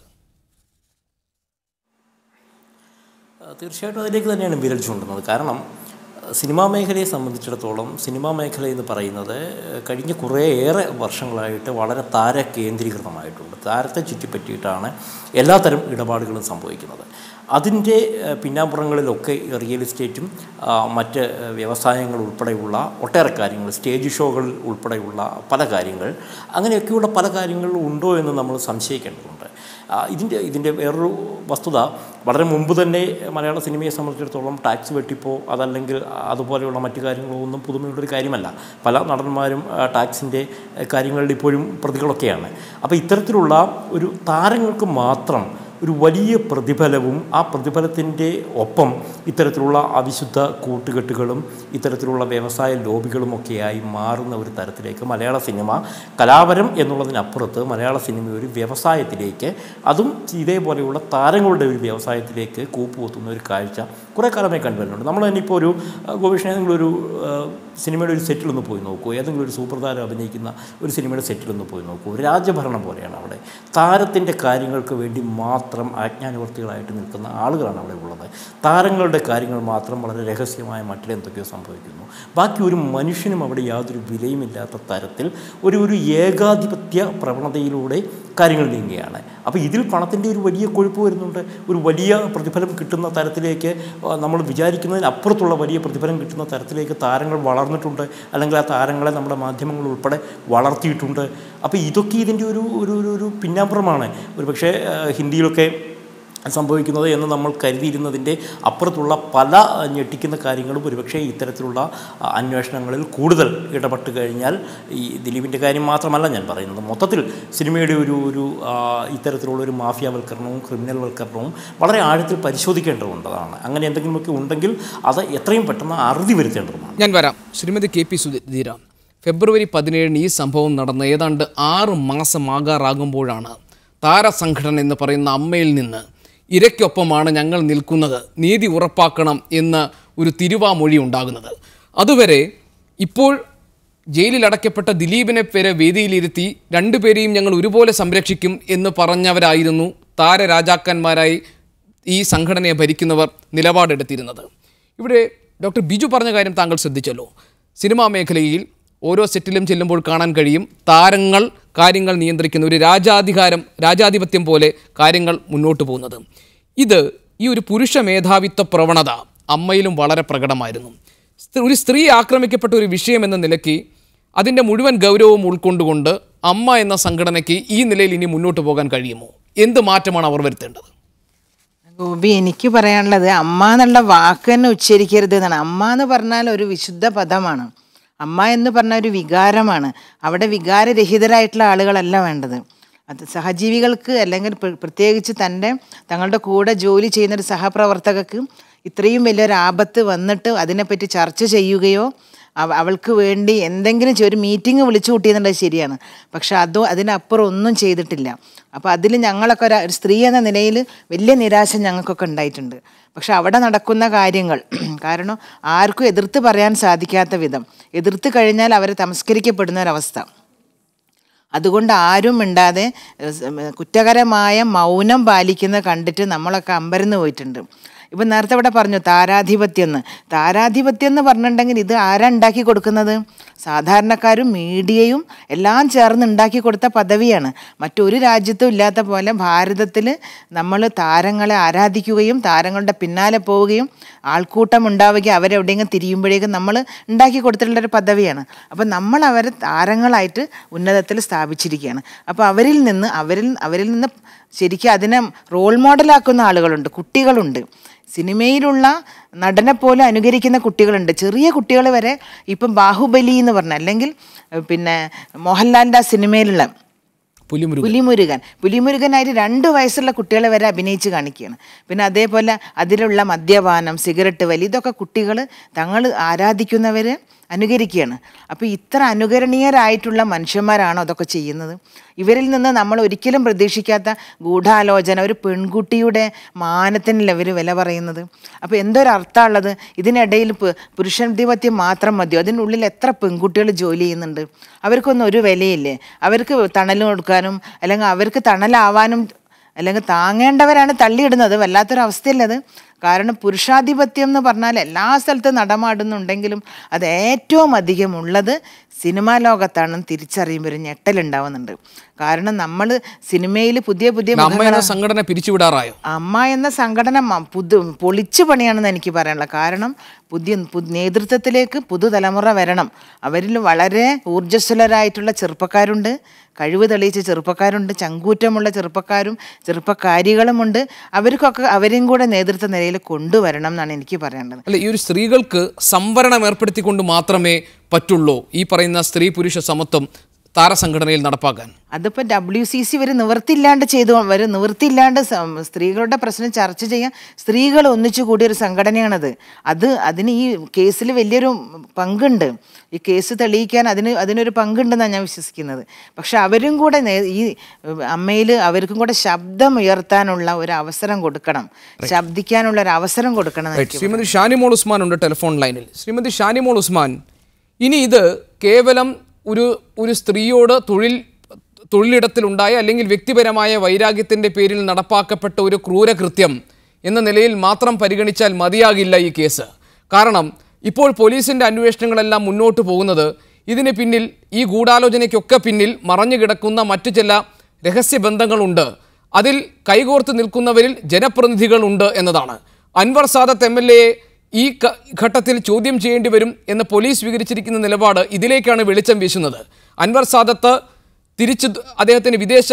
തീർച്ചയായിട്ടും അതിലേക്ക് തന്നെയാണ് വിരൽ ചൂണ്ടുന്നത്. കാരണം സിനിമാ മേഖലയെ സംബന്ധിച്ചിടത്തോളം സിനിമാ മേഖല എന്ന് പറയുന്നത് കഴിഞ്ഞ കുറേയേറെ വർഷങ്ങളായിട്ട് വളരെ താരകേന്ദ്രീകൃതമായിട്ടുണ്ട്. താരത്തെ ചുറ്റിപ്പറ്റിയിട്ടാണ് എല്ലാത്തരം ഇടപാടുകളും സംഭവിക്കുന്നത്. അതിൻ്റെ പിന്നാമ്പുറങ്ങളിലൊക്കെ റിയൽ എസ്റ്റേറ്റും മറ്റ് വ്യവസായങ്ങൾ ഉൾപ്പെടെയുള്ള ഒട്ടേറെ കാര്യങ്ങൾ, സ്റ്റേജ് ഷോകൾ ഉൾപ്പെടെയുള്ള പല കാര്യങ്ങൾ, അങ്ങനെയൊക്കെയുള്ള പല കാര്യങ്ങളും ഉണ്ടോ എന്ന് നമ്മൾ സംശയിക്കേണ്ടതുണ്ട്. ഇതിൻ്റെ വേറൊരു വസ്തുത, വളരെ മുമ്പ് തന്നെ മലയാള സിനിമയെ സംബന്ധിച്ചിടത്തോളം ടാക്സ് വെട്ടിപ്പോ അതല്ലെങ്കിൽ അതുപോലെയുള്ള മറ്റു കാര്യങ്ങളോ ഒന്നും പുതുമയുള്ളൊരു കാര്യമല്ല. പല നടന്മാരും ടാക്സിൻ്റെ കാര്യങ്ങളിൽ ഇപ്പോഴും പ്രതികളൊക്കെയാണ്. അപ്പോൾ ഇത്തരത്തിലുള്ള ഒരു താരങ്ങൾക്ക് മാത്രം ഒരു വലിയ പ്രതിഫലവും ആ പ്രതിഫലത്തിൻ്റെ ഒപ്പം ഇത്തരത്തിലുള്ള അവിശുദ്ധ കൂട്ടുകെട്ടുകളും ഇത്തരത്തിലുള്ള വ്യവസായ ലോബികളുമൊക്കെയായി മാറുന്ന ഒരു തരത്തിലേക്ക് മലയാള സിനിമ കലാപരം എന്നുള്ളതിനപ്പുറത്ത് മലയാള സിനിമ ഒരു വ്യവസായത്തിലേക്ക്, അതും ഇതേപോലെയുള്ള താരങ്ങളുടെ ഒരു വ്യവസായത്തിലേക്ക് കൂപ്പുകുത്തുന്ന ഒരു കാഴ്ച കുറേ കാലമായി കണ്ടുവരുന്നുണ്ട്. നമ്മൾ തന്നെ ഇപ്പോൾ ഒരു ഗോപീഷ്ണ ഏതെങ്കിലും ഒരു സിനിമയുടെ ഒരു സെറ്റിലൊന്ന് പോയി നോക്കൂ, ഏതെങ്കിലും ഒരു സൂപ്പർ താരം അഭിനയിക്കുന്ന ഒരു സിനിമയുടെ സെറ്റിലൊന്ന് പോയി നോക്കൂ. രാജഭരണം പോലെയാണ് അവിടെ. താരത്തിൻ്റെ കാര്യങ്ങൾക്ക് വേണ്ടി മാത്രം ആജ്ഞാനുവർത്തികളായിട്ട് നിൽക്കുന്ന ആളുകളാണ് അവിടെ ഉള്ളത്. താരങ്ങളുടെ കാര്യങ്ങൾ മാത്രം വളരെ രഹസ്യമായ മറ്റിലെന്തൊക്കെയോ സംഭവിക്കുന്നു. ബാക്കി ഒരു മനുഷ്യനും അവിടെ യാതൊരു വിലയുമില്ലാത്ത തരത്തിൽ ഒരു ഏകാധിപത്യ പ്രവണതയിലൂടെ കാര്യങ്ങൾ നീങ്ങുകയാണ്. അപ്പോൾ ഇതിൽ പണത്തിൻ്റെ ഒരു വലിയ കൊഴുപ്പ് വരുന്നുണ്ട്. ഒരു വലിയ പ്രതിഫലം കിട്ടുന്ന തരത്തിലേക്ക്, നമ്മൾ വിചാരിക്കുന്നതിനപ്പുറത്തുള്ള വലിയ പ്രതിഫലം കിട്ടുന്ന തരത്തിലേക്ക് താരങ്ങൾ വളർന്നിട്ടുണ്ട്, അല്ലെങ്കിൽ ആ താരങ്ങളെ നമ്മുടെ മാധ്യമങ്ങൾ ഉൾപ്പെടെ വളർത്തിയിട്ടുണ്ട്. അപ്പോൾ ഇതൊക്കെ ഇതിൻ്റെ ഒരു പിന്നാമ്പുറമാണ്. ഒരു പക്ഷേ ഹിന്ദിയിലൊക്കെ സംഭവിക്കുന്നത് എന്ന് നമ്മൾ കരുതിയിരുന്നതിൻ്റെ അപ്പുറത്തുള്ള പല ഞെട്ടിക്കുന്ന കാര്യങ്ങളും ഒരുപക്ഷെ ഇത്തരത്തിലുള്ള അന്വേഷണങ്ങളിൽ കൂടുതൽ ഇടപെട്ട് കഴിഞ്ഞാൽ, ഈ ദിലീപിൻ്റെ കാര്യം മാത്രമല്ല ഞാൻ പറയുന്നത്, മൊത്തത്തിൽ സിനിമയുടെ ഒരു ഇത്തരത്തിലുള്ളൊരു മാഫിയാവൽക്കരണവും ക്രിമിനൽ വൽക്കരണവും വളരെ ആഴത്തിൽ പരിശോധിക്കേണ്ടതുണ്ടതാണ്. അങ്ങനെ എന്തെങ്കിലുമൊക്കെ ഉണ്ടെങ്കിൽ അത് എത്രയും പെട്ടെന്ന് അറുതി വരുത്തേണ്ടതുമാണ്. ഞാൻ വരാം. ശ്രീമതി കെ പി സുധീര, ഫെബ്രുവരി 17 ഈ സംഭവം നടന്ന് ഏതാണ്ട് 6 മാസമാകാറാകുമ്പോഴാണ് താരസംഘടന എന്ന് പറയുന്ന അമ്മയിൽ നിന്ന് ഇരയ്ക്കൊപ്പമാണ് ഞങ്ങൾ നിൽക്കുന്നത്, നീതി ഉറപ്പാക്കണം എന്ന ഒരു തിരുവാമൊഴി ഉണ്ടാകുന്നത്. അതുവരെ ഇപ്പോൾ ജയിലിൽ അടയ്ക്കപ്പെട്ട ദിലീപിനെ വരെ വേദിയിലിരുത്തി രണ്ടുപേരെയും ഞങ്ങൾ ഒരുപോലെ സംരക്ഷിക്കും എന്ന് പറഞ്ഞവരായിരുന്നു താരരാജാക്കന്മാരായി ഈ സംഘടനയെ ഭരിക്കുന്നവർ നിലപാടെടുത്തിരുന്നത്. ഇവിടെ ഡോക്ടർ ബിജു പറഞ്ഞ കാര്യം താങ്കൾ ശ്രദ്ധിച്ചല്ലോ. സിനിമാ മേഖലയിൽ ഓരോ സെറ്റിലും ചെല്ലുമ്പോൾ കാണാൻ കഴിയും താരങ്ങൾ കാര്യങ്ങൾ നിയന്ത്രിക്കുന്ന ഒരു രാജാധിപത്യം പോലെ കാര്യങ്ങൾ മുന്നോട്ട് പോകുന്നത്. ഈ ഒരു പുരുഷ മേധാവിത്വ പ്രവണത അമ്മയിലും വളരെ പ്രകടമായിരുന്നു. ഒരു സ്ത്രീ ആക്രമിക്കപ്പെട്ട ഒരു വിഷയം എന്ന നിലയ്ക്ക് അതിൻ്റെ മുഴുവൻ ഗൗരവവും ഉൾക്കൊണ്ടുകൊണ്ട് അമ്മ എന്ന സംഘടനയ്ക്ക് ഈ നിലയിൽ ഇനി മുന്നോട്ട് പോകാൻ കഴിയുമോ? എന്ത് മാറ്റമാണ് അവർ വരുത്തേണ്ടത്? ഗോപി, എനിക്ക് പറയാനുള്ളത് അമ്മ എന്നുള്ള വാക്ക് തന്നെ ഉച്ചരിക്കരുത് എന്നാണ്. അമ്മ എന്ന് പറഞ്ഞാൽ ഒരു വിശുദ്ധ പദമാണ്. അമ്മ എന്ന് പറഞ്ഞ ഒരു വികാരമാണ്. അവിടെ വികാരരഹിതരായിട്ടുള്ള ആളുകളല്ല വേണ്ടത്. അത് സഹജീവികൾക്ക്, അല്ലെങ്കിൽ പ്രത്യേകിച്ച് തങ്ങളുടെ കൂടെ ജോലി ചെയ്യുന്നൊരു സഹപ്രവർത്തകർക്ക് ഇത്രയും വലിയൊരു ആപത്ത് വന്നിട്ട് അതിനെപ്പറ്റി ചർച്ച ചെയ്യുകയോ അവൾക്ക് വേണ്ടി എന്തെങ്കിലും ഒരു മീറ്റിംഗ് വിളിച്ചു കൂട്ടിയെന്നുള്ളത് ശരിയാണ്. പക്ഷെ അതിനപ്പുറം ഒന്നും ചെയ്തിട്ടില്ല. അപ്പോൾ അതിൽ ഞങ്ങളൊക്കെ ഒരു സ്ത്രീ എന്ന നിലയിൽ വലിയ നിരാശ ഞങ്ങൾക്കൊക്കെ ഉണ്ടായിട്ടുണ്ട്. പക്ഷെ അവിടെ നടക്കുന്ന കാര്യങ്ങൾ, കാരണം ആർക്കും എതിർത്ത് പറയാൻ സാധിക്കാത്ത വിധം, എതിർത്ത് കഴിഞ്ഞാൽ അവരെ തമസ്കരിക്കപ്പെടുന്ന ഒരവസ്ഥ. അതുകൊണ്ട് ആരും മിണ്ടാതെ കുറ്റകരമായ മൗനം പാലിക്കുന്നത് കണ്ടിട്ട് നമ്മളൊക്കെ അമ്പരന്ന് പോയിട്ടുണ്ട്. ഇപ്പം നേരത്തെ ഇവിടെ പറഞ്ഞു താരാധിപത്യം എന്ന് പറഞ്ഞിട്ടുണ്ടെങ്കിൽ ഇത് ആരാ ഉണ്ടാക്കി കൊടുക്കുന്നത്? സാധാരണക്കാരും മീഡിയയും എല്ലാം ചേർന്ന് ഉണ്ടാക്കി കൊടുത്ത പദവിയാണ്. മറ്റൊരു രാജ്യത്തും ഇല്ലാത്ത പോലെ ഭാരതത്തിൽ നമ്മൾ താരങ്ങളെ ആരാധിക്കുകയും താരങ്ങളുടെ പിന്നാലെ പോവുകയും ആൾക്കൂട്ടം ഉണ്ടാവുകയും അവരെവിടെയെങ്കിലും തിരിയുമ്പോഴേക്കും നമ്മൾ ഉണ്ടാക്കി കൊടുത്തിട്ടുള്ളൊരു പദവിയാണ്. അപ്പം നമ്മൾ അവരെ താരങ്ങളായിട്ട് ഉന്നതത്തിൽ സ്ഥാപിച്ചിരിക്കുകയാണ്. അപ്പോൾ അവരിൽ നിന്ന് ശരിക്കും അതിനെ റോൾ മോഡലാക്കുന്ന ആളുകളുണ്ട്, കുട്ടികളുണ്ട്. സിനിമയിലുള്ള നടനെ പോലെ അനുകരിക്കുന്ന കുട്ടികളുണ്ട്. ചെറിയ കുട്ടികൾ വരെ ഇപ്പം ബാഹുബലി എന്ന് പറഞ്ഞ, അല്ലെങ്കിൽ പിന്നെ മോഹൻലാലിൻ്റെ ആ സിനിമയിലുള്ള പുലിമുരുകനായിട്ട് 2 വയസ്സുള്ള കുട്ടികളെ വരെ അഭിനയിച്ച് കാണിക്കുകയാണ്. പിന്നെ അതേപോലെ അതിലുള്ള മദ്യപാനം, സിഗരറ്റ് വലി, ഇതൊക്കെ കുട്ടികൾ തങ്ങൾ ആരാധിക്കുന്നവർ അനുകരിക്കുകയാണ്. അപ്പോൾ ഇത്ര അനുകരണീയരായിട്ടുള്ള മനുഷ്യന്മാരാണോ അതൊക്കെ ചെയ്യുന്നത്? ഇവരിൽ നിന്ന് നമ്മൾ ഒരിക്കലും പ്രതീക്ഷിക്കാത്ത ഗൂഢാലോചന, ഒരു പെൺകുട്ടിയുടെ മാനത്തിനല്ല ഇവർ വില പറയുന്നത്. അപ്പോൾ എന്തൊരർത്ഥമുള്ളത്? ഇതിനിടയിൽ പുരുഷാധിപത്യം മാത്രം മതിയോ? അതിനുള്ളിൽ എത്ര പെൺകുട്ടികൾ ജോലി ചെയ്യുന്നുണ്ട്? അവർക്കൊന്നും ഒരു വിലയില്ലേ? അവർക്ക് തണൽ കൊടുക്കാനും അല്ലെങ്കിൽ അവർക്ക് തണലാവാനും അല്ലെങ്കിൽ താങ്ങേണ്ടവരാണ് തള്ളിയിടുന്നത്. വല്ലാത്തൊരവസ്ഥയല്ലത്. കാരണം പുരുഷാധിപത്യം എന്ന് പറഞ്ഞാൽ എല്ലാ സ്ഥലത്തും നടമാടുന്നുണ്ടെങ്കിലും അത് ഏറ്റവും അധികം ഉള്ളത് സിനിമാ ലോകത്താണെന്ന് തിരിച്ചറിയുമ്പോൾ ഒരു ഞെട്ടലുണ്ടാവുന്നുണ്ട്. കാരണം നമ്മൾ സിനിമയിൽ പുതിയ സംഘടന പിരിച്ചുവിടാറായോ? അമ്മ എന്ന സംഘടന പൊളിച്ചു പണിയാണെന്ന് എനിക്ക് പറയാനുള്ളത്. കാരണം പുതിയ നേതൃത്വത്തിലേക്ക് പുതുതലമുറ വരണം. അവരിൽ വളരെ ഊർജ്ജസ്വലരായിട്ടുള്ള ചെറുപ്പക്കാരുണ്ട്, കഴിവ് തെളിയിച്ച ചെറുപ്പക്കാരുണ്ട്, ചങ്കൂറ്റമുള്ള ചെറുപ്പക്കാരും ചെറുപ്പക്കാരികളുമുണ്ട്. അവർക്കൊക്കെ അവരെയും കൂടെ നേതൃത്വ നിലയിൽ കൊണ്ടുവരണം എന്നാണ് എനിക്ക് പറയാനുള്ളത്. അല്ല, ഈ ഒരു സ്ത്രീകൾക്ക് സംവരണം ഏർപ്പെടുത്തിക്കൊണ്ട് മാത്രമേ പറ്റുള്ളൂ ഈ പറയുന്ന സ്ത്രീ പുരുഷ സമത്വം താരസംഘടനയിൽ നടപ്പാക്കാൻ? അതിപ്പോൾ WCC വരെ നിവൃത്തിയില്ലാണ്ട് നിവൃത്തിയില്ലാണ്ട് സ്ത്രീകളുടെ പ്രശ്നം ചർച്ച ചെയ്യാൻ സ്ത്രീകൾ ഒന്നിച്ചു കൂടിയൊരു സംഘടനയാണത്. അതിന് ഈ കേസിൽ വലിയൊരു പങ്കുണ്ട്. ഈ കേസ് തെളിയിക്കാൻ അതിനൊരു പങ്കുണ്ടെന്നാണ് ഞാൻ വിശ്വസിക്കുന്നത്. പക്ഷെ അവരും കൂടെ ഈ അമ്മയിൽ അവർക്കും കൂടെ ശബ്ദം ഉയർത്താനുള്ള ഒരു അവസരം കൊടുക്കണം, ശബ്ദിക്കാനുള്ള ഒരു അവസരം കൊടുക്കണം. ശ്രീമതി ഷാനിമോൾ ഉസ്മാൻ ഉണ്ട് ടെലിഫോൺ ലൈനിൽ. ശ്രീമതി ഷാനിമോൾ ഉസ്മാൻ, ഇനി ഇത് കേവലം ഒരു സ്ത്രീയോട് തൊഴിലിടത്തിലുണ്ടായ അല്ലെങ്കിൽ വ്യക്തിപരമായ വൈരാഗ്യത്തിൻ്റെ പേരിൽ നടപ്പാക്കപ്പെട്ട ഒരു ക്രൂരകൃത്യം എന്ന നിലയിൽ മാത്രം പരിഗണിച്ചാൽ മതിയാകില്ല ഈ കേസ്. കാരണം ഇപ്പോൾ പോലീസിൻ്റെ അന്വേഷണങ്ങളെല്ലാം മുന്നോട്ട് പോകുന്നത് ഇതിന് പിന്നിൽ, ഈ ഗൂഢാലോചനയ്ക്കൊക്കെ പിന്നിൽ മറഞ്ഞു കിടക്കുന്ന മറ്റു ചില രഹസ്യബന്ധങ്ങളുണ്ട്, അതിൽ കൈകോർത്ത് നിൽക്കുന്നവരിൽ ജനപ്രതിനിധികളുണ്ട് എന്നതാണ്. അൻവർ സാദത്ത് MLA ഈ ഘട്ടത്തിൽ ചോദ്യം ചെയ്യേണ്ടി വരും എന്ന് പോലീസ് സ്വീകരിച്ചിരിക്കുന്ന നിലപാട് ഇതിലേക്കാണ് വെളിച്ചം വീശുന്നത്. അൻവർ സാദത്ത് അദ്ദേഹത്തിന് വിദേശ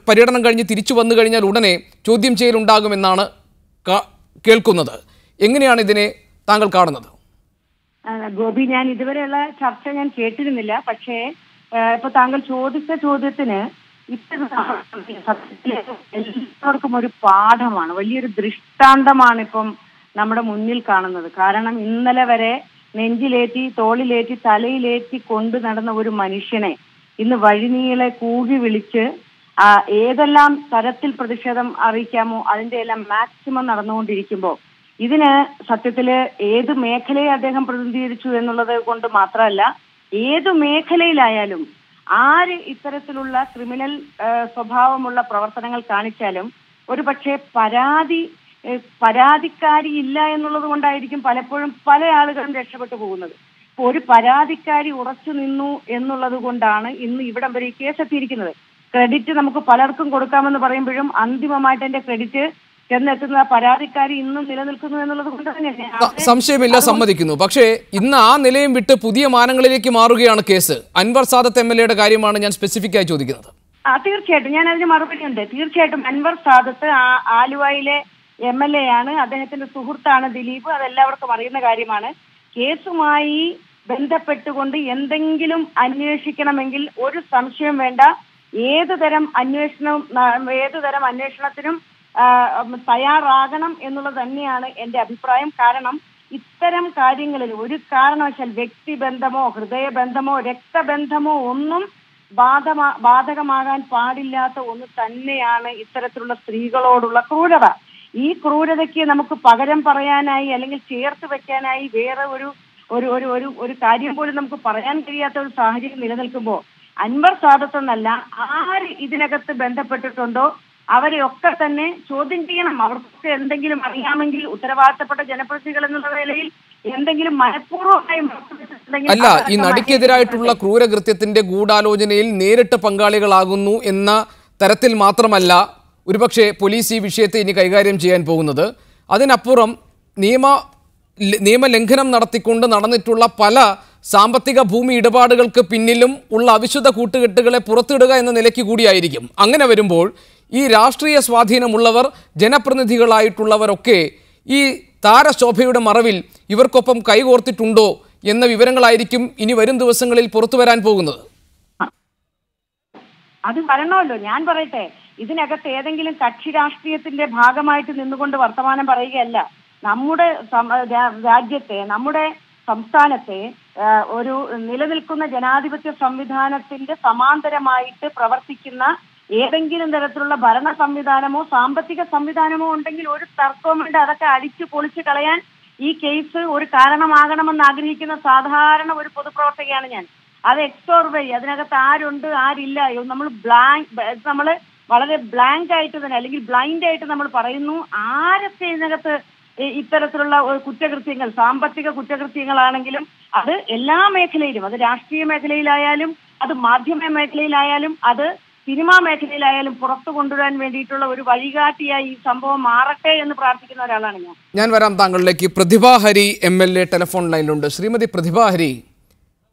പര്യടനം കഴിഞ്ഞ് തിരിച്ചു വന്നു കഴിഞ്ഞാൽ ഉടനെ ചോദ്യം ചെയ്യലുണ്ടാകുമെന്നാണ് കേൾക്കുന്നത്. എങ്ങനെയാണ് ഇതിനെ താങ്കൾ കാണുന്നത്? ഗോപി, ഞാൻ ഇതുവരെയുള്ള ചർച്ച ഞാൻ കേട്ടിരുന്നില്ല. പക്ഷേ ഇപ്പൊ താങ്കൾ ചോദിച്ച ചോദ്യത്തിന് എല്ലാവർക്കും ഒരു പാഠമാണ്, വലിയൊരു ദൃഷ്ടാന്തമാണ് ഇപ്പം നമ്മുടെ മുന്നിൽ കാണുന്നത്. കാരണം ഇന്നലെ വരെ നെഞ്ചിലേറ്റി, തോളിലേറ്റി, തലയിലേറ്റി കൊണ്ടു നടന്ന ഒരു മനുഷ്യനെ ഇന്ന് വഴിനീളെ കൂകി വിളിച്ച് ഏതെല്ലാം തരത്തിൽ പ്രതിഷേധം അറിയിക്കാമോ അതിന്റെ എല്ലാം മാക്സിമം നടന്നുകൊണ്ടിരിക്കുമ്പോൾ ഇതിന് സത്യത്തില് ഏത് മേഖലയെ അദ്ദേഹം പ്രതിനിധീകരിച്ചു എന്നുള്ളത് കൊണ്ട് മാത്രമല്ല, ഏതു മേഖലയിലായാലും ആര് ഇത്തരത്തിലുള്ള ക്രിമിനൽ സ്വഭാവമുള്ള പ്രവർത്തനങ്ങൾ കാണിച്ചാലും ഒരു പക്ഷേ പരാതിക്കാരി ഇല്ല എന്നുള്ളത് കൊണ്ടായിരിക്കും പലപ്പോഴും പല ആളുകളും രക്ഷപ്പെട്ടു പോകുന്നത്. ഒരു പരാതിക്കാരി ഉറച്ചു നിന്നു എന്നുള്ളത് കൊണ്ടാണ് ഇന്ന് ഇവിടം വരെ ഈ കേസ് എത്തിയിരിക്കുന്നത്. ക്രെഡിറ്റ് നമുക്ക് പലർക്കും കൊടുക്കാമെന്ന് പറയുമ്പോഴും അന്തിമമായിട്ട് എന്റെ ക്രെഡിറ്റ് ചെന്നെത്തുന്ന പരാതിക്കാരി ഇന്നും നിലനിൽക്കുന്നു എന്നുള്ളത് കൊണ്ട് തന്നെയാണ്. സംശയമില്ല, സമ്മതിക്കുന്നു. പക്ഷേ ഇന്ന് ആ നിലയും വിട്ട് പുതിയ മാനങ്ങളിലേക്ക് മാറുകയാണ് കേസ്. അൻവർ സാദത്ത് MLA യുടെ കാര്യമാണ് ഞാൻ സ്പെസിഫിക് ആയി ചോദിക്കുന്നത്. തീർച്ചയായിട്ടും ഞാൻ അതിന് മറുപടി ഉണ്ട്. തീർച്ചയായിട്ടും അൻവർ സാദത്ത് ആലുവയിലെ MLA ആണ്, അദ്ദേഹത്തിന്റെ സുഹൃത്താണ് ദിലീപ്, അതെല്ലാവർക്കും അറിയുന്ന കാര്യമാണ്. കേസുമായി ബന്ധപ്പെട്ടുകൊണ്ട് എന്തെങ്കിലും അന്വേഷിക്കണമെങ്കിൽ ഒരു സംശയം വേണ്ട, ഏതുതരം അന്വേഷണത്തിനും തയ്യാറാകണം എന്നുള്ളത് തന്നെയാണ് എന്റെ അഭിപ്രായം. കാരണം ഇത്തരം കാര്യങ്ങളിൽ ഒരു കാരണവശാൽ വ്യക്തിബന്ധമോ ഹൃദയബന്ധമോ രക്തബന്ധമോ ഒന്നും ബാധകമാകാൻ പാടില്ലാത്ത ഒന്ന് തന്നെയാണ് ഇത്തരത്തിലുള്ള സ്ത്രീകളോടുള്ള ക്രൂരത. ഈ ക്രൂരതയ്ക്ക് നമുക്ക് പകരം പറയാനായി അല്ലെങ്കിൽ ചേർത്ത് വെക്കാനായി വേറെ ഒരു കാര്യം പോലും നമുക്ക് പറയാൻ കഴിയാത്ത ഒരു സാഹചര്യം നിലനിൽക്കുമ്പോൾ അൻവർ സാദത്ത് എന്നല്ല, ആര് ഇതിനകത്ത് ബന്ധപ്പെട്ടിട്ടുണ്ടോ അവരെയൊക്കെ തന്നെ ചോദ്യം ചെയ്യണം. അവർക്കൊക്കെ എന്തെങ്കിലും അറിയാമെങ്കിൽ ഉത്തരവാദിത്തപ്പെട്ട ജനപ്രതിനിധികൾ എന്നുള്ള നിലയിൽ എന്തെങ്കിലും മനഃപൂർവ്വമായി അല്ല, ഈ നടിക്കെതിരായിട്ടുള്ള ക്രൂരകൃത്യത്തിന്റെ ഗൂഢാലോചനയിൽ നേരിട്ട് പങ്കാളികളാകുന്നു എന്ന തരത്തിൽ മാത്രമല്ല ഒരുപക്ഷെ പോലീസ് ഈ വിഷയത്തെ ഇനി കൈകാര്യം ചെയ്യാൻ പോകുന്നത്. അതിനപ്പുറം നിയമലംഘനം നടത്തിക്കൊണ്ട് നടന്നിട്ടുള്ള പല സാമ്പത്തിക ഭൂമി ഇടപാടുകൾക്ക് പിന്നിലും ഉള്ള അവിശുദ്ധ കൂട്ടുകെട്ടുകളെ പുറത്തിടുക എന്ന നിലയ്ക്ക് കൂടിയായിരിക്കും. അങ്ങനെ വരുമ്പോൾ ഈ രാഷ്ട്രീയ സ്വാധീനമുള്ളവർ, ജനപ്രതിനിധികളായിട്ടുള്ളവരൊക്കെ ഈ താരശോഭയുടെ മറവിൽ ഇവർക്കൊപ്പം കൈകോർത്തിട്ടുണ്ടോ എന്ന വിവരങ്ങളായിരിക്കും ഇനി വരും ദിവസങ്ങളിൽ പുറത്തു വരാൻ പോകുന്നത്. അത് വരണമല്ലോ. ഞാൻ പറയട്ടെ, ഇതിനകത്ത് ഏതെങ്കിലും കക്ഷി രാഷ്ട്രീയത്തിന്റെ ഭാഗമായിട്ട് നിന്നുകൊണ്ട് വർത്തമാനം പറയുകയല്ല. നമ്മുടെ രാജ്യത്തെ, നമ്മുടെ സംസ്ഥാനത്തെ ഒരു നിലനിൽക്കുന്ന ജനാധിപത്യ സംവിധാനത്തിന്റെ സമാന്തരമായിട്ട് പ്രവർത്തിക്കുന്ന ഏതെങ്കിലും തരത്തിലുള്ള ഭരണ സംവിധാനമോ സാമ്പത്തിക സംവിധാനമോ ഉണ്ടെങ്കിൽ ഒരു തർക്കവും വേണ്ട, അതൊക്കെ അടിച്ചു പൊളിച്ചു കളയാൻ ഈ കേസ് ഒരു കാരണമാകണമെന്ന് ആഗ്രഹിക്കുന്ന സാധാരണ ഒരു പൊതുപ്രവർത്തകയാണ് ഞാൻ. അത് എക്സ്പ്ലോർ വഴി അതിനകത്ത് ആരുണ്ട് ആരില്ല നമ്മൾ വളരെ ബ്ലാങ്ക് ആയിട്ട് തന്നെ അല്ലെങ്കിൽ ബ്ലൈൻഡ് ആയിട്ട് നമ്മൾ പറയുന്നു. ആരൊക്കെ ഇതിനകത്ത് ഇത്തരത്തിലുള്ള കുറ്റകൃത്യങ്ങൾ, സാമ്പത്തിക കുറ്റകൃത്യങ്ങളാണെങ്കിലും അത് എല്ലാ മേഖലയിലും, അത് രാഷ്ട്രീയ മേഖലയിലായാലും അത് മാധ്യമ മേഖലയിലായാലും അത് സിനിമാ മേഖലയിലായാലും പുറത്തു കൊണ്ടുവരാൻ വേണ്ടിയിട്ടുള്ള ഒരു വഴികാട്ടിയായി ഈ സംഭവം മാറട്ടെ എന്ന് പ്രാർത്ഥിക്കുന്ന ഒരാളാണ് ഞാൻ വരാം താങ്കളിലേക്ക്. പ്രതിഭ ഹരി MLA ടെലിഫോൺ ലൈനിലുണ്ട്. ശ്രീമതി പ്രതിഭ ഹരി,